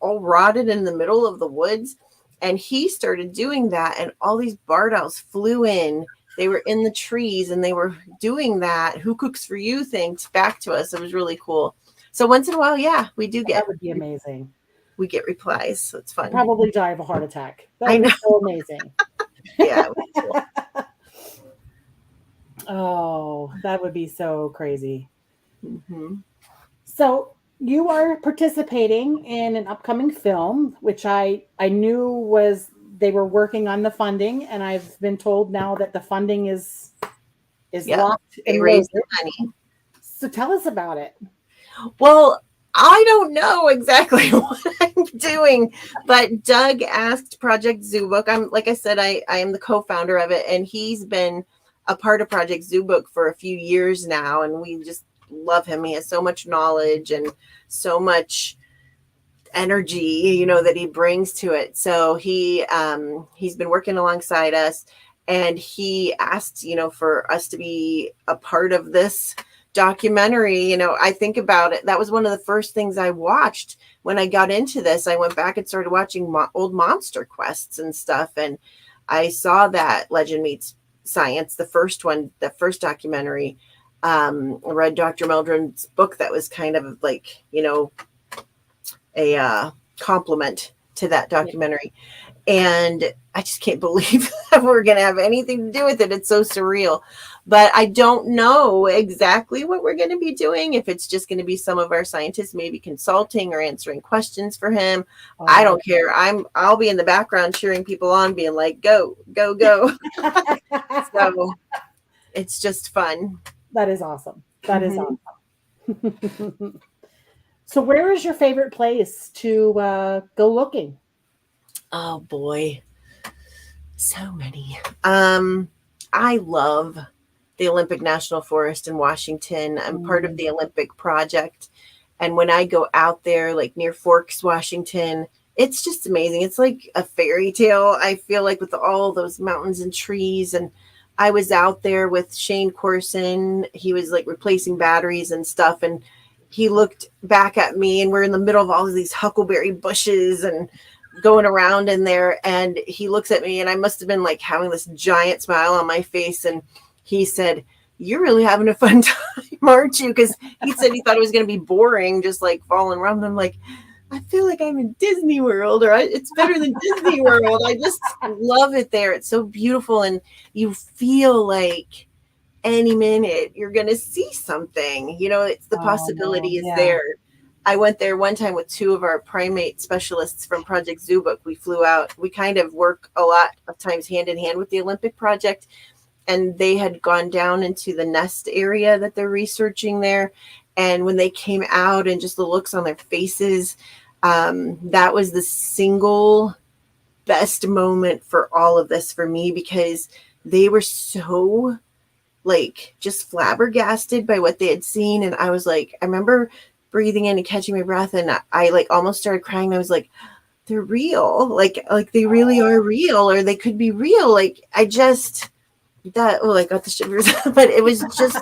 all rotted in the middle of the woods. And he started doing that, and all these barred owls flew in. They were in the trees, and they were doing that "who cooks for you" thing back to us. It was really cool. So once in a while, yeah, we do get. That would be amazing. We get replies, so it's fun. I'd probably die of a heart attack. That was so amazing. Yeah. Cool. Oh, that would be so crazy. Mm-hmm. So You are participating in an upcoming film, which I knew was they were working on the funding, and I've been told now that the funding is Yeah, locked they and raised loaded. the money. So tell us about it. Well, I don't know exactly what I'm doing, but Doug asked Project Zoobook. I'm like I said, I am the co-founder of it, and he's been a part of Project Zoobook for a few years now, and we just love him. He has so much knowledge and so much energy, that he brings to it. So he's been working alongside us, and he asked, for us to be a part of this documentary. I think about it, that was one of the first things I watched when I got into this. I went back and started watching old MonsterQuests and stuff, and I saw that Legend Meets Science, the first one, the first documentary. I read Dr. Meldrum's book that was kind of like, a compliment to that documentary. And I just can't believe that we're going to have anything to do with it. It's so surreal. But I don't know exactly what we're going to be doing. If it's just going to be some of our scientists maybe consulting or answering questions for him. I don't care. I'll be in the background cheering people on, being like, go, go, go. So it's just fun. That is awesome. That is awesome. So where is your favorite place to go looking? Oh boy. So many. I love the Olympic National Forest in Washington. I'm part of the Olympic Project. And when I go out there, like near Forks, Washington, it's just amazing. It's like a fairy tale, I feel like, with all those mountains and trees. And I was out there with Shane Corson. He was like replacing batteries and stuff. And he looked back at me, and we're in the middle of all of these huckleberry bushes and going around in there, and he looks at me, and I must have been like having this giant smile on my face, and he said, "You're really having a fun time, aren't you?" Because he said he thought it was going to be boring, just like falling around. And I'm like, I feel like I'm in Disney World, or it's better than Disney World. I just love it there. It's so beautiful, and you feel like any minute you're going to see something. It's the possibility is there. I went there one time with two of our primate specialists from Project Zoobook. We flew out. We kind of work a lot of times hand in hand with the Olympic Project, and they had gone down into the nest area that they're researching there. And when they came out and just the looks on their faces, that was the single best moment for all of this for me, because they were so like just flabbergasted by what they had seen. And I was like, I remember breathing in and catching my breath, and I like almost started crying. I was like, they're real, like they really are real, or they could be real. Like I got the shivers. But it was just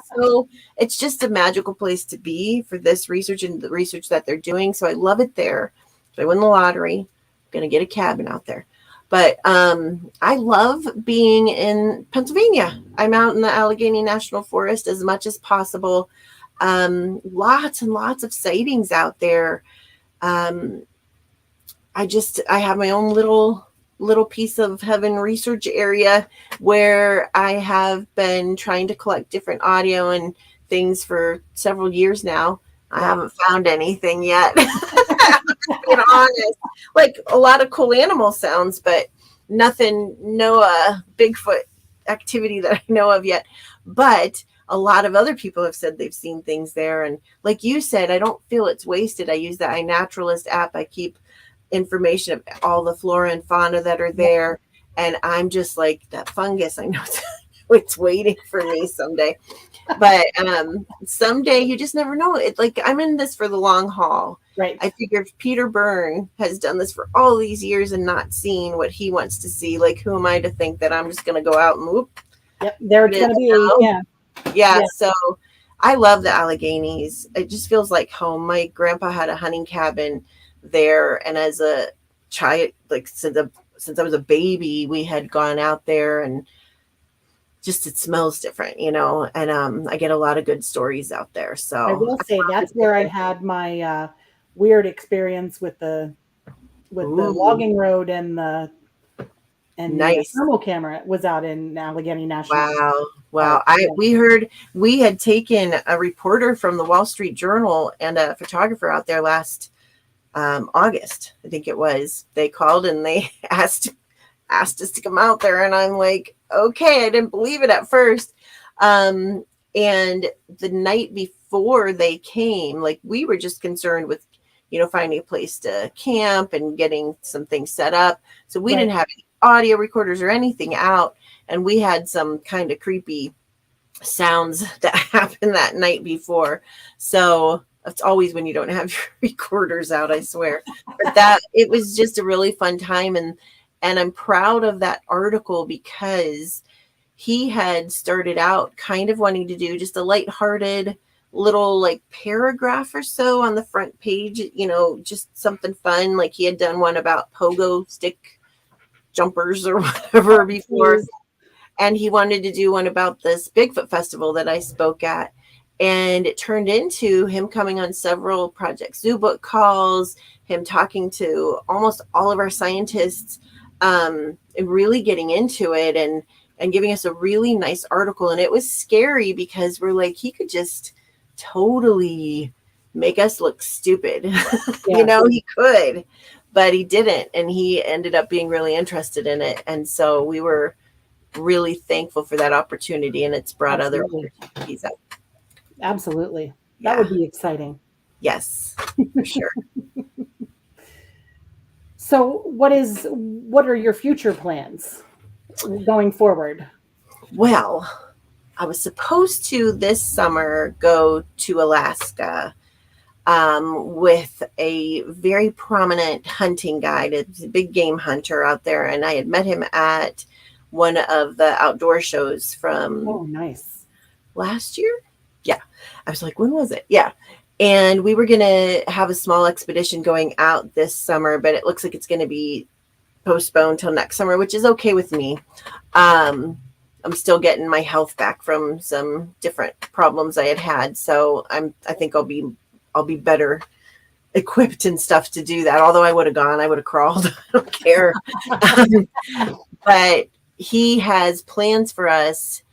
it's just a magical place to be for this research and the research that they're doing. So I love it there. If I win the lottery, I'm gonna get a cabin out there. But I love being in Pennsylvania. I'm out in the Allegheny National Forest as much as possible. Lots and lots of sightings out there. I have my own little piece of heaven research area where I have been trying to collect different audio and things for several years now. I haven't found anything yet. Being honest, like a lot of cool animal sounds, but nothing, no Bigfoot activity that I know of yet. But a lot of other people have said they've seen things there. And like you said, I don't feel it's wasted. I use the iNaturalist app. I keep information of all the flora and fauna that are there. And I'm just like, that fungus, I know it's waiting for me someday. But someday you just never know. It's like I'm in this for the long haul. Right. I figure if Peter Byrne has done this for all these years and not seen what he wants to see, like who am I to think that I'm just going to go out and whoop? Yep. There's going to be, yeah. So I love the Alleghenies. It just feels like home. My grandpa had a hunting cabin there, and as a child, like since I was a baby, we had gone out there, and just it smells different, and I get a lot of good stories out there. So I will say that's where I had my weird experience with the logging road and the And the Nice. thermal camera was out in Allegheny National Wow. Wow. Park. We had taken a reporter from the Wall Street Journal and a photographer out there last August, I think it was. They called and they asked us to come out there, and I'm like, okay. I didn't believe it at first. And the night before they came, like, we were just concerned with, finding a place to camp and getting some things set up. So we didn't have any audio recorders or anything out, and we had some kind of creepy sounds that happened that night before. So it's always when you don't have your recorders out, I swear. But it was just a really fun time, and I'm proud of that article because he had started out kind of wanting to do just a lighthearted little like paragraph or so on the front page, just something fun. Like he had done one about pogo stick jumpers or whatever before. And he wanted to do one about this Bigfoot festival that I spoke at. And it turned into him coming on several Project Zoobook calls, him talking to almost all of our scientists, and really getting into it and giving us a really nice article. And it was scary because we're like, he could just totally make us look stupid. Yeah. He could, but he didn't. And he ended up being really interested in it. And so we were really thankful for that opportunity, and it's brought other opportunities up. Absolutely. That would be exciting. Yes, for sure. So what are your future plans going forward? Well, I was supposed to this summer go to Alaska with a very prominent hunting guide. It's a big game hunter out there, and I had met him at one of the outdoor shows from last year. Yeah. I was like, when was it? Yeah. And we were going to have a small expedition going out this summer, but it looks like it's going to be postponed till next summer, which is okay with me. I'm still getting my health back from some different problems I had. So I think I'll be better equipped and stuff to do that. Although I would have gone, I would have crawled. I don't care. But he has plans for us.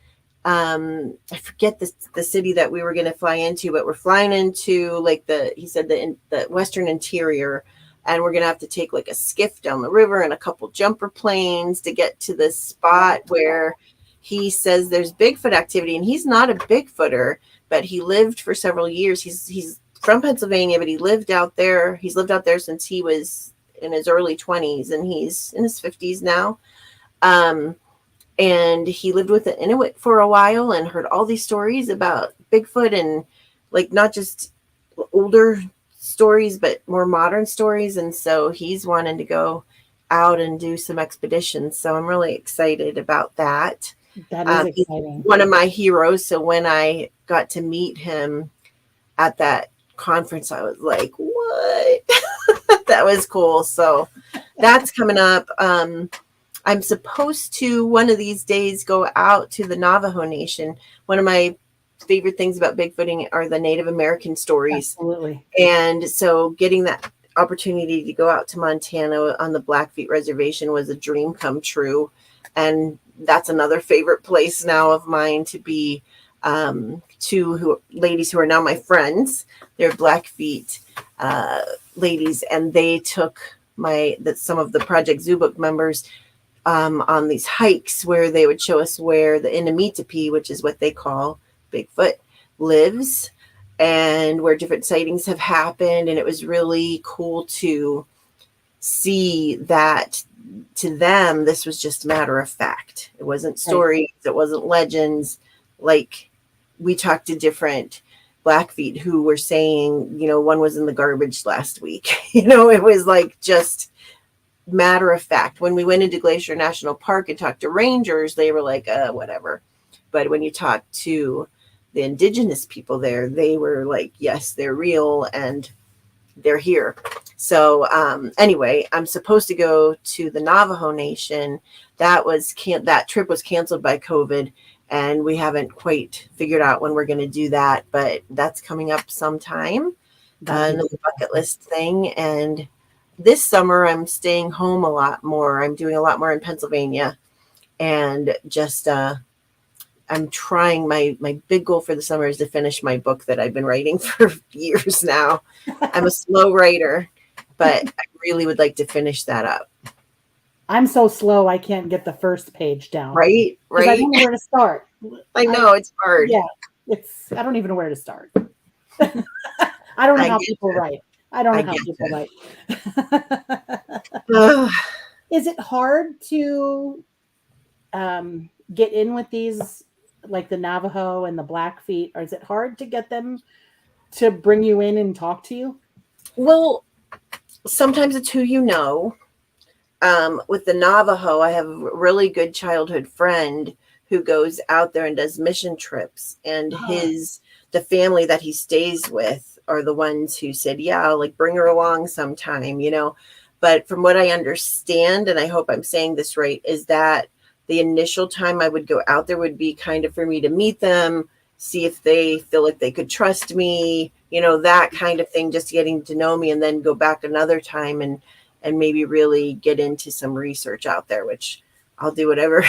I forget the city that we were going to fly into, but we're flying into like he said the Western interior, and we're going to have to take like a skiff down the river and a couple jumper planes to get to this spot where he says there's Bigfoot activity. And he's not a Bigfooter, but he lived for several years. He's from Pennsylvania, but he lived out there. He's lived out there since he was in his early 20s, and he's in his 50s now. And he lived with the Inuit for a while and heard all these stories about Bigfoot, and like not just older stories, but more modern stories. And so he's wanting to go out and do some expeditions. So I'm really excited about that. That is exciting. He's one of my heroes. So when I got to meet him at that conference, I was like, what? That was cool. So that's coming up. I'm supposed to one of these days go out to the Navajo Nation. One of my favorite things about Bigfooting are the Native American stories. Absolutely. And so getting that opportunity to go out to Montana on the Blackfeet Reservation was a dream come true. And that's another favorite place now of mine to be. Ladies who are now my friends, they're Blackfeet ladies, and they took some of the Project Zoobook members on these hikes where they would show us where the Inamitapi, which is what they call Bigfoot, lives, and where different sightings have happened. And it was really cool to see that to them, this was just matter of fact. It wasn't stories. It wasn't legends. Like we talked to different Blackfeet who were saying, one was in the garbage last week. It was like just matter of fact. When we went into Glacier National Park and talked to rangers, they were like, whatever. But when you talk to the indigenous people there, they were like, yes, they're real and they're here. So anyway, I'm supposed to go to the Navajo Nation. That trip was canceled by COVID, and we haven't quite figured out when we're going to do that, but that's coming up sometime. The bucket list thing. And this summer I'm staying home a lot more. I'm doing a lot more in Pennsylvania, and just I'm trying. My big goal for the summer is to finish my book that I've been writing for years now. I'm a slow writer, but I really would like to finish that up. I'm so slow I can't get the first page down. Right. I don't know where to start. I know it's hard. Yeah, I don't even know where to start. I don't know how people write. I don't know how people write. Is it hard to get in with these, like the Navajo and the Blackfeet, or is it hard to get them to bring you in and talk to you? Well, sometimes it's who you know. With the Navajo, I have a really good childhood friend who goes out there and does mission trips, and the family that he stays with are the ones who said, yeah, like bring her along sometime, you know. But from what I understand, and I hope I'm saying this right, is that the initial time I would go out there would be kind of for me to meet them, see if they feel like they could trust me, you know, that kind of thing, just getting to know me, and then go back another time and maybe really get into some research out there, which I'll do whatever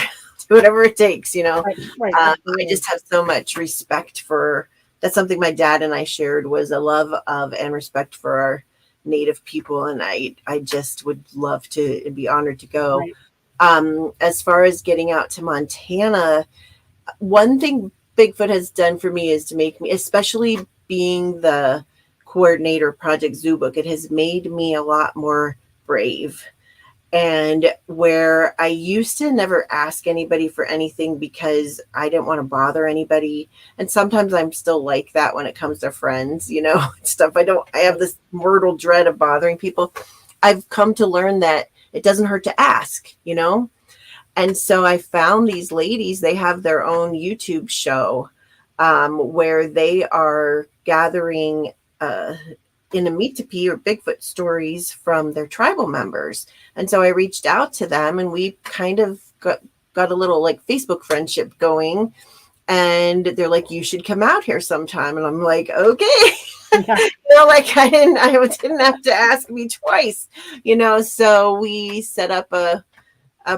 it takes, you know. Right. I just have so much respect for, that's something my dad and I shared, was a love of and respect for our Native people. And I just would love to and be honored to go. Right. As far as getting out to Montana, one thing Bigfoot has done for me is to make me, especially being the coordinator of Project Zoobook, it has made me a lot more brave. And where I used to never ask anybody for anything because I didn't want to bother anybody. And sometimes I'm still like that when it comes to friends, you know, stuff. I have this mortal dread of bothering people. I've come to learn that it doesn't hurt to ask, you know? And so I found these ladies, they have their own YouTube show where they are gathering in a Meetopi or Bigfoot stories from their tribal members. And so I reached out to them, and we kind of got a little like Facebook friendship going. And they're like, you should come out here sometime. And I'm like, okay. Yeah. You know, like I didn't have to ask me twice, you know. So we set up a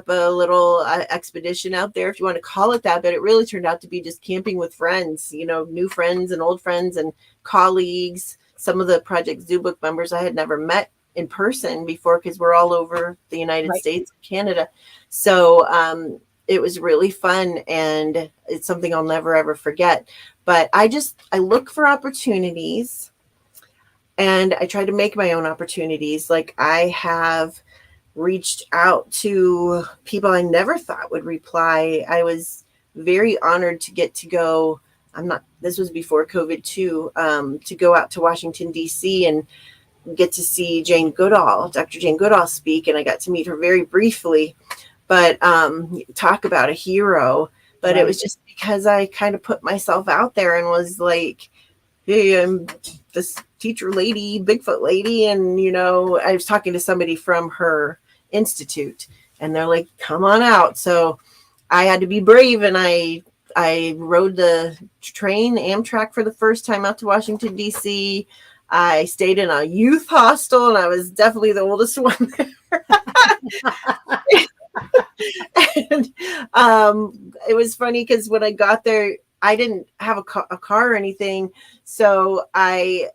little expedition out there, if you want to call it that, but it really turned out to be just camping with friends, you know, new friends and old friends and colleagues. Some of the Project Zoobook members I had never met in person before because we're all over the United States and Canada. So it was really fun, and it's something I'll never, ever forget. But I look for opportunities, and I try to make my own opportunities. Like I have reached out to people I never thought would reply. I was very honored to get to go. This was before COVID too, to go out to Washington, D.C. and get to see Dr. Jane Goodall speak. And I got to meet her very briefly, but talk about a hero. But It was just because I kind of put myself out there and was like, hey, I'm this teacher lady, Bigfoot lady. And, you know, I was talking to somebody from her institute, and they're like, come on out. So I had to be brave, and I rode the train Amtrak for the first time out to Washington, D.C. I stayed in a youth hostel, and I was definitely the oldest one there. And it was funny because when I got there, I didn't have a car or anything. So I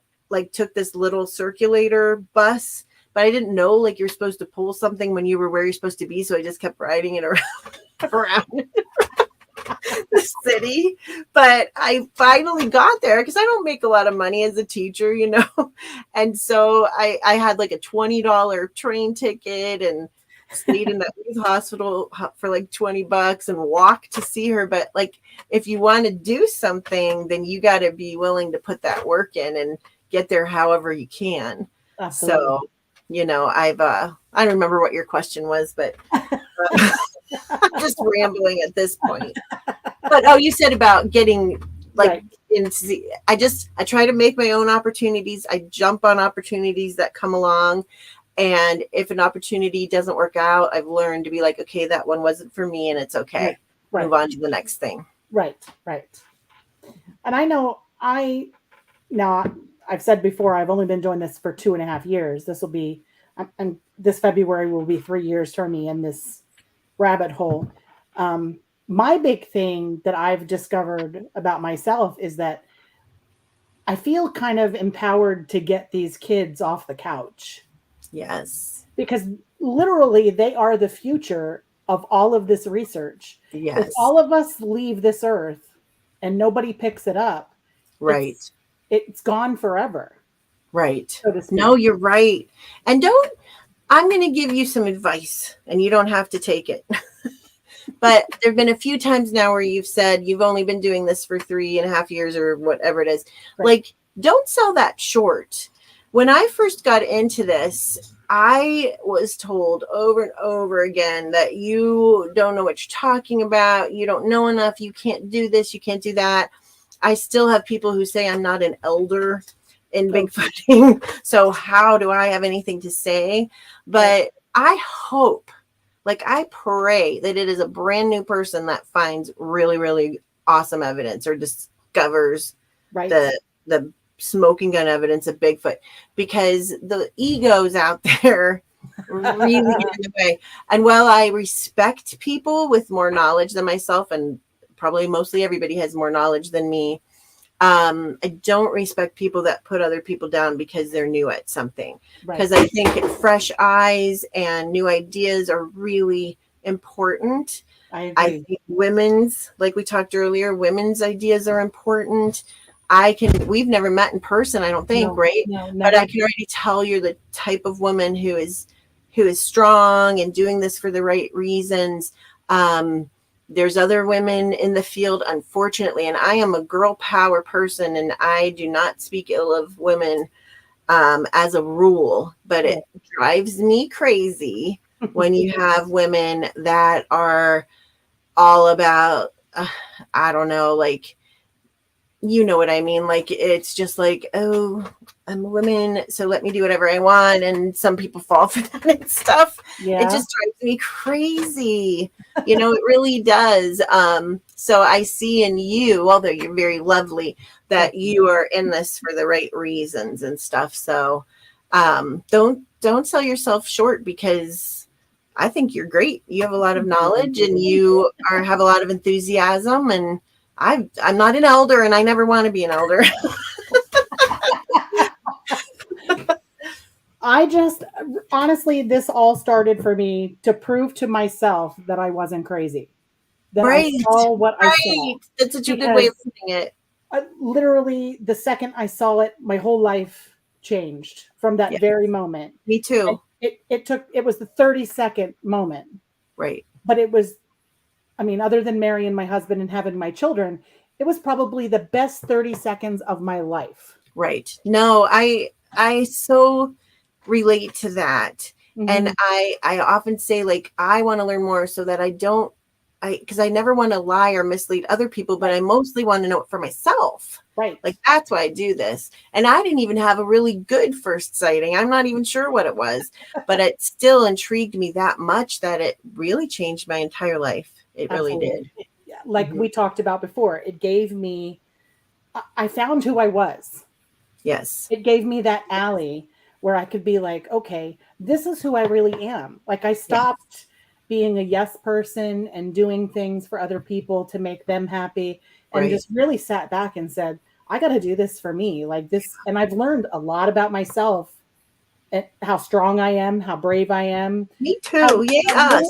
took this little circulator bus, but I didn't know you're supposed to pull something when you were where you're supposed to be. So I just kept riding it around the city. But I finally got there because I don't make a lot of money as a teacher, you know. And so I had a $20 train ticket and stayed in that youth hospital for $20 and walked to see her. But if you want to do something, then you got to be willing to put that work in and get there however you can. Absolutely. So, you know, I don't remember what your question was, but I'm just rambling at this point. But you said about getting into I try to make my own opportunities. I jump on opportunities that come along. And if an opportunity doesn't work out, I've learned to be okay, that one wasn't for me, and it's okay. Right. Move on to the next thing. Right. And I know I've said before, I've only been doing this for 2.5 years. This will be and this February will be 3 years for me in this rabbit hole. My big thing that I've discovered about myself is that I feel kind of empowered to get these kids off the couch. Yes. Because literally they are the future of all of this research. Yes. If all of us leave this earth and nobody picks it up, Right. It's gone forever. Right. So to speak. No, you're right. And I'm going to give you some advice, and you don't have to take it. But there have been a few times now where you've said you've only been doing this for 3.5 years or whatever it is. Right. Like, don't sell that short. When I first got into this, I was told over and over again that you don't know what you're talking about. You don't know enough. You can't do this. You can't do that. I still have people who say I'm not an elder in Bigfooting. So how do I have anything to say? But I hope, like I pray that it is a brand new person that finds really, really awesome evidence or discovers the smoking gun evidence of Bigfoot, because the egos out there really get in the way. And while I respect people with more knowledge than myself, and probably mostly everybody has more knowledge than me, I don't respect people that put other people down because they're new at something. Because I think fresh eyes and new ideas are really important. I think women's, like we talked earlier, women's ideas are important. We've never met in person, I don't think, right? No, but I can already tell you're the type of woman who is strong and doing this for the right reasons. There's other women in the field, unfortunately, and I am a girl power person, and I do not speak ill of women as a rule, but it drives me crazy when you have women that are all about, I don't know, like, you know what I mean? Like, it's just like, oh, I'm a woman, so let me do whatever I want. And some people fall for that and stuff. Yeah. It just drives me crazy. You know, it really does. So I see in you, although you're very lovely, that you are in this for the right reasons and stuff. So don't sell yourself short, because I think you're great. You have a lot of knowledge, and you have a lot of enthusiasm, and I'm not an elder, and I never want to be an elder. I just, honestly, this all started for me to prove to myself that I wasn't crazy. That I saw what I saw. That's such a good way of putting it. Literally, the second I saw it, my whole life changed from that very moment. Me too. And it was the 30-second moment. Right. But it was, I mean, other than marrying my husband and having my children, it was probably the best 30 seconds of my life. Right. No, I so relate to that. Mm-hmm. And I often say, like, I want to learn more so that because I never want to lie or mislead other people, but I mostly want to know it for myself. Right. Like, that's why I do this. And I didn't even have a really good first sighting. I'm not even sure what it was, but it still intrigued me that much that it really changed my entire life. It really did. Like we talked about before, it gave me, I found who I was. Yes. It gave me that alley where I could be like, okay, this is who I really am. Like, I stopped being a yes person and doing things for other people to make them happy, and just really sat back and said, I got to do this for me. Like this. And I've learned a lot about myself, and how strong I am, how brave I am. Me too. How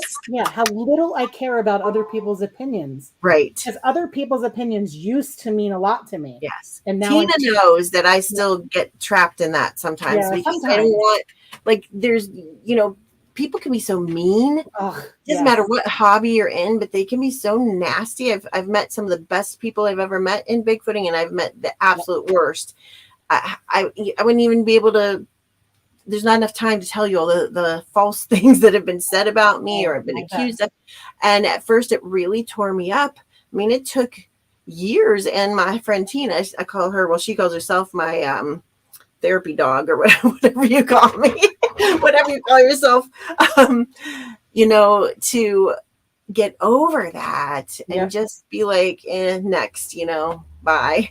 little I care about other people's opinions. Right. Because other people's opinions used to mean a lot to me. Yes. And now Tina knows that I still get trapped in that sometimes, because I don't want, like, there's, people can be so mean. It doesn't matter what hobby you're in, but they can be so nasty. I've met some of the best people I've ever met in Bigfooting, and I've met the absolute worst. I wouldn't even be able to. There's not enough time to tell you all the false things that have been said about me or have been accused of. And at first it really tore me up. I mean, it took years. And my friend Tina, I call her, well, she calls herself my therapy dog, or whatever you call me, whatever you call yourself, to get over that and just be like, next, bye.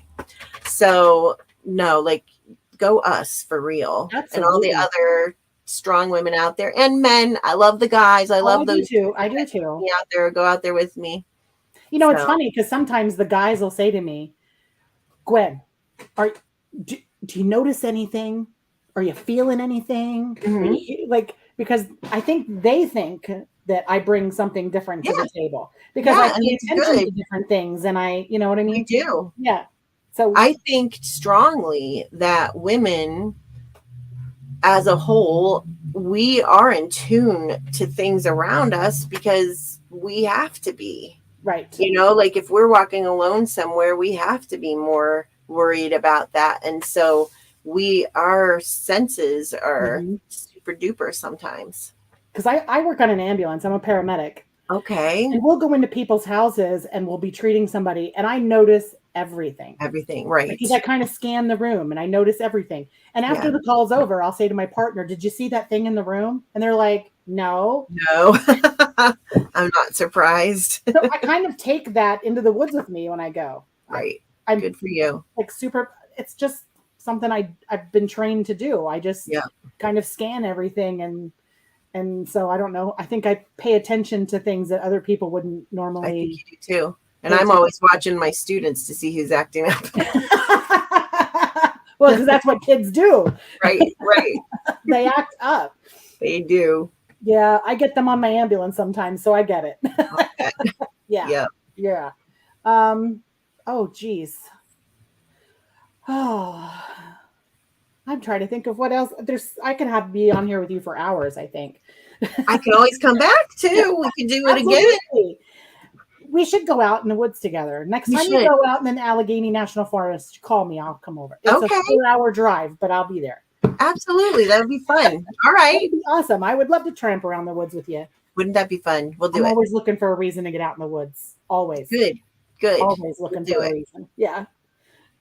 So no, like, go us for real. Absolutely. And all the other strong women out there, and men. I love the guys. I love I do those too. I do too. out there. Go out there with me. It's funny because sometimes the guys will say to me, Gwen, do you notice anything? Are you feeling anything? Because I think they think that I bring something different to the table because I pay attention to different things, and you know what I mean? We do. Yeah. So I think strongly that women as a whole, we are in tune to things around us because we have to be. Right. Like if we're walking alone somewhere, we have to be more worried about that. And so our senses are super duper sometimes. Because I work on an ambulance. I'm a paramedic. Okay. And we'll go into people's houses and we'll be treating somebody, and I notice everything. Everything, right. Because I kind of scan the room and I notice everything. And after the call's over, I'll say to my partner, did you see that thing in the room? And they're like, no. I'm not surprised. So I kind of take that into the woods with me when I go. Right. I'm good for you. It's just something I've been trained to do. I just kind of scan everything, and so I don't know. I think I pay attention to things that other people wouldn't normally. I think you do too. And I'm always watching my students to see who's acting up. Well, because that's what kids do. Right. They act up. They do. Yeah, I get them on my ambulance sometimes, so I get it. Okay. Yeah. Oh, geez. Oh, I'm trying to think of what else. I can be on here with you for hours, I think. I can always come back too. We can do it again. We should go out in the woods together. Next time you go out in the Allegheny National Forest, call me. I'll come over. It's a 4-hour drive, but I'll be there. Absolutely. That would be fun. All right. That would be awesome. I would love to tramp around the woods with you. Wouldn't that be fun? We'll do it. I'm always looking for a reason to get out in the woods. Always. Good. Always looking for a reason. Yeah.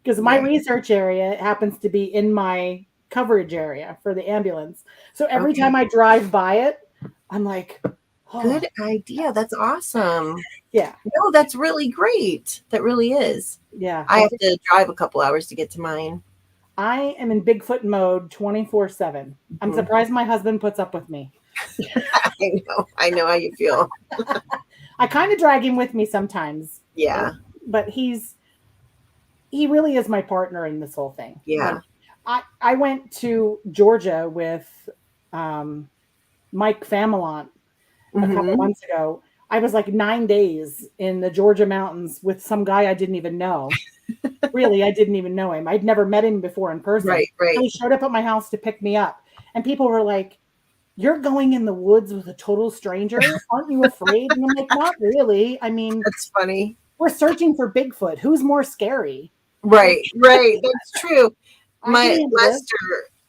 Because my research area happens to be in my coverage area for the ambulance. So every time I drive by it, I'm like, oh. Good idea. That's awesome. Yeah. No, that's really great. That really is. Yeah. I have to drive a couple hours to get to mine. I am in Bigfoot mode 24/7. I'm surprised my husband puts up with me. I know how you feel. I kind of drag him with me sometimes. Yeah. But he really is my partner in this whole thing. Yeah. Like, I went to Georgia with Mike Famelant a couple months ago. I was like 9 days in the Georgia mountains with some guy I didn't even know. Really, I didn't even know him. I'd never met him before in person. Right. So he showed up at my house to pick me up. And people were like, you're going in the woods with a total stranger? Aren't you afraid? And I'm like, not really. I mean, that's funny. We're searching for Bigfoot. Who's more scary? Right. That's true.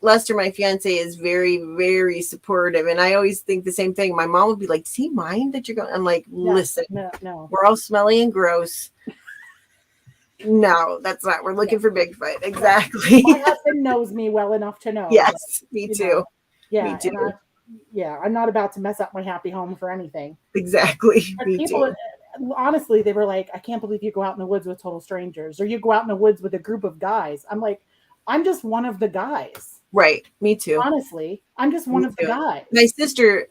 Lester, my fiance, is very, very supportive. And I always think the same thing. My mom would be like, does he mind that you're going? I'm like, listen, no. We're all smelly and gross. No, that's not. We're looking for Bigfoot. Exactly. My husband knows me well enough to know. Yes, me too. Yeah. Me too. I'm not about to mess up my happy home for anything. Exactly. Honestly, they were like, I can't believe you go out in the woods with total strangers, or you go out in the woods with a group of guys. I'm like, I'm just one of the guys. Right. Me too. Honestly, I'm just one of the guys.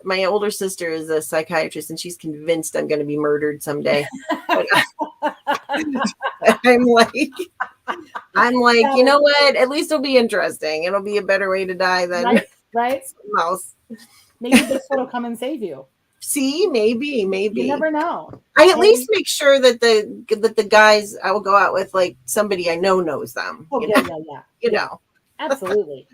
My older sister is a psychiatrist, and she's convinced I'm going to be murdered someday. I'm like, you know what? At least it'll be interesting. It'll be a better way to die than right? something else. Maybe this will come and save you. See, maybe. You never know. I at least make sure that the guys I will go out with, like somebody I know knows them. Oh, yeah. You know. Absolutely.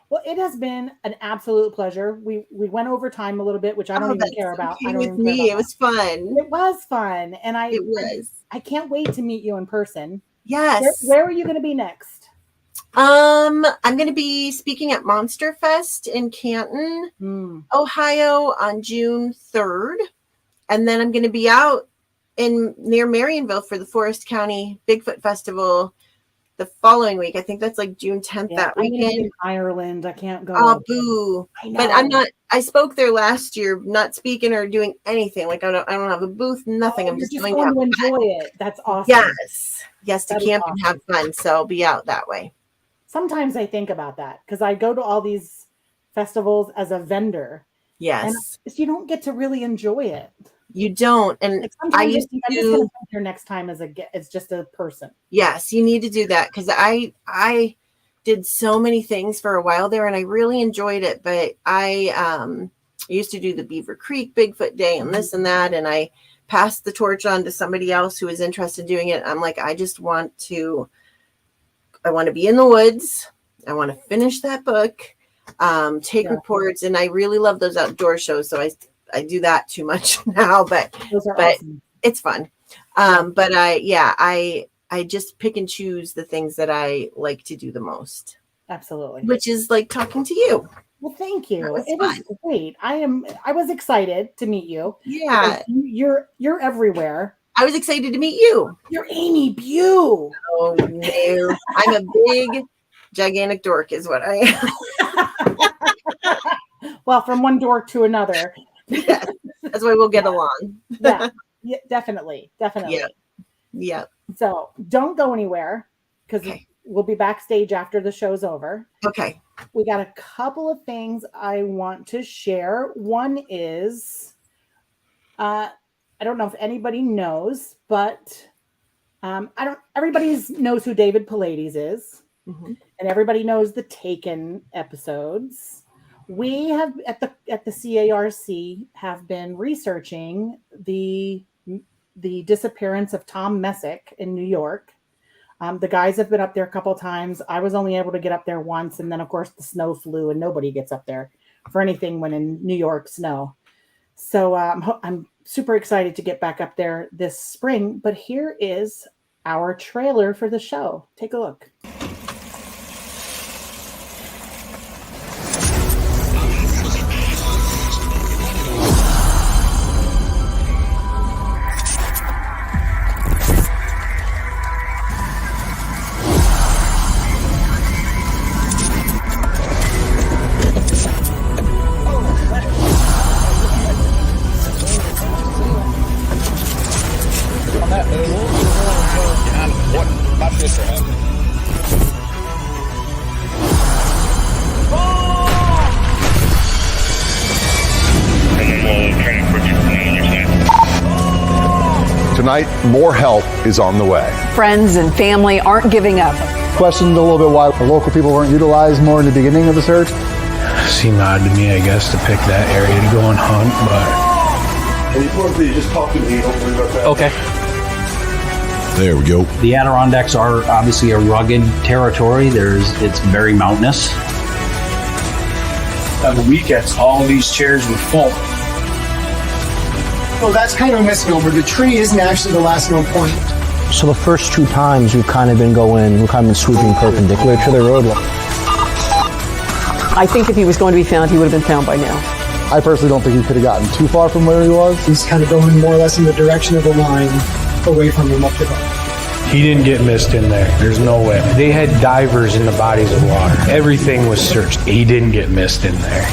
Well, it has been an absolute pleasure. We went over time a little bit, which I don't even care about. It was fun. It was fun, and I can't wait to meet you in person. Yes. Where are you going to be next? I'm going to be speaking at MonsterQuest in Canton, Ohio on June 3rd. And then I'm going to be out near Marionville for the Forest County Bigfoot Festival the following week. I think that's like June 10th that weekend. I'm in Ireland. I can't go. Oh, boo. But I'm not, I spoke there last year, not speaking or doing anything. Like I don't have a booth, nothing. I'm just going to enjoy it. That's awesome. Yes, to camp and have fun. So I'll be out that way. sometimes I think about that because I go to all these festivals as a vendor. And Yes. you don't get to really enjoy it. You don't. And Like I sometimes used I'm just to, going to come here next time as just a person. yes, you need to do that because I did so many things for a while there and I really enjoyed it. But I used to do the Beaver Creek Bigfoot Day and this and that. And I passed the torch on to somebody else who was interested in doing it. I'm like, I want to be in the woods. I want to finish that book, take reports. And I really love those outdoor shows. So I do that too much now, but awesome. It's fun. But I just pick and choose the things that I like to do the most. Absolutely. Which is like talking to you. Well, thank you. It was great. I was excited to meet you. Yeah. You're everywhere. I was excited to meet you. You're Amy BUE. Oh no. I'm a big, gigantic dork is what I am. Well, from one dork to another. Yes. That's why we'll get along. Yeah, definitely. Yeah. So don't go anywhere because we'll be backstage after the show's over. Okay. We got a couple of things I want to share. One is, I don't know if anybody knows, but everybody knows who David Paulides is. Mm-hmm. And everybody knows the Taken episodes. We have at the CARC have been researching the disappearance of Tom Messick in New York. The guys have been up there a couple of times. I was only able to get up there once, and then of course the snow flew, and nobody gets up there for anything when in New York snow. So I'm super excited to get back up there this spring. But here is our trailer for the show. Take a look. Tonight, more help is on the way. Friends and family aren't giving up. Questioned a little bit why the local people weren't utilized more in the beginning of the search. Seemed odd to me, I guess, to pick that area to go and hunt, but... And you just talk to me, don't worry about that. Okay. There we go. The Adirondacks are obviously a rugged territory. It's very mountainous. On the weekends, all these chairs were full. Well, that's kind of a misnomer. The tree isn't actually the last known point. So the first two times we've kind of been sweeping perpendicular to the road. I think if he was going to be found, he would have been found by now. I personally don't think he could have gotten too far from where he was. He's kind of going more or less in the direction of the line, away from him up the road. He didn't get missed in there. There's no way. They had divers in the bodies of water. Everything was searched. He didn't get missed in there.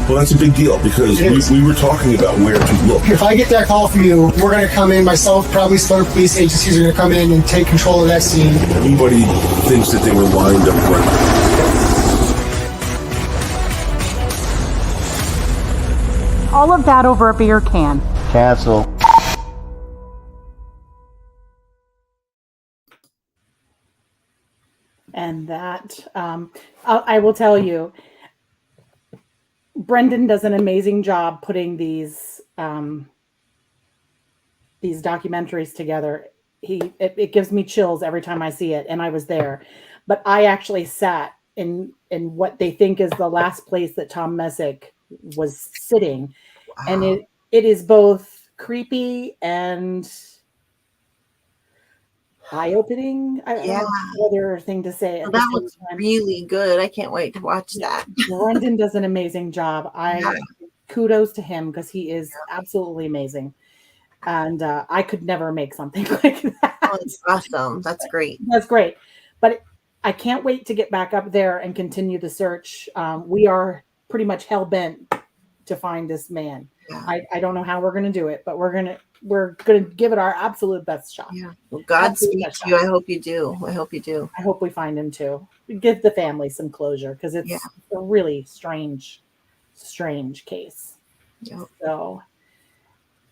Well, that's a big deal because we were talking about where to look. If I get that call from you, we're going to come in, myself, probably some other police agencies are going to come in and take control of that scene. Everybody thinks that they were lined up right. All of that over a beer can. Cancel. And that, I will tell you, Brendan does an amazing job putting these documentaries together. It gives me chills every time I see it, and I was there. But I actually sat in what they think is the last place that Tom Messick was sitting. Wow. And it is both creepy and eye-opening. I don't know other thing to say. Well, that looks really good. I can't wait to watch that. Brendan does an amazing job. Kudos to him because he is absolutely amazing. And I could never make something like that. Oh, that's awesome. That's great. That's great. But I can't wait to get back up there and continue the search. We are pretty much hell-bent to find this man. Yeah. I don't know how we're going to do it, but we're going to give it our absolute best shot. Yeah. Well, Godspeed to you. I hope you do. I hope you do. I hope we find him too. Give the family some closure because it's a really strange case. Yep. So,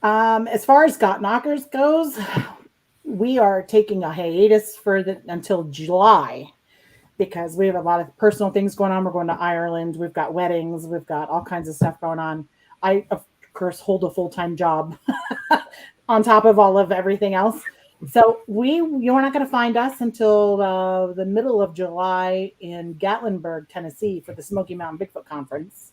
as far as Got Knockers goes, we are taking a hiatus until July because we have a lot of personal things going on. We're going to Ireland. We've got weddings. We've got all kinds of stuff going on. I, of course, hold a full-time job on top of all of everything else. So you're not going to find us until the middle of July in Gatlinburg, Tennessee for the Smoky Mountain Bigfoot Conference.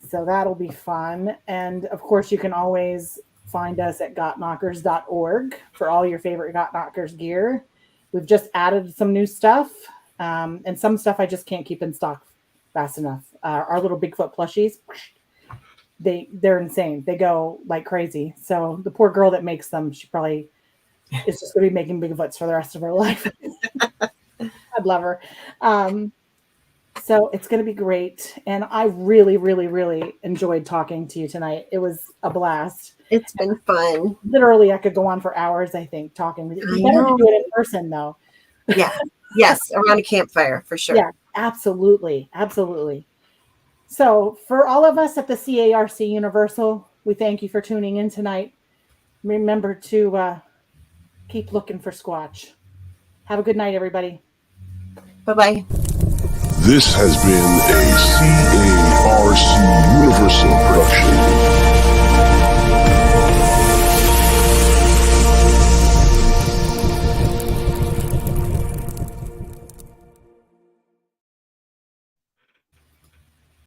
So that'll be fun. And of course, you can always find us at gotknockers.org for all your favorite Got Knockers gear. We've just added some new stuff, and some stuff I just can't keep in stock fast enough. Our little Bigfoot plushies, they're insane. They go like crazy. So the poor girl that makes them, she probably is just going to be making Bigfoots for the rest of her life. I'd love her. So it's going to be great. And I really, really, really enjoyed talking to you tonight. It was a blast. It's been fun. Literally, I could go on for hours, I think, talking with you. You better do it in person, though. Yeah. Yes. Around a campfire, for sure. Yeah, absolutely. Absolutely. So for all of us at the CARC Universal, we thank you for tuning in tonight. Remember to keep looking for Squatch. Have a good night, everybody. Bye-bye. This has been a CARC Universal production.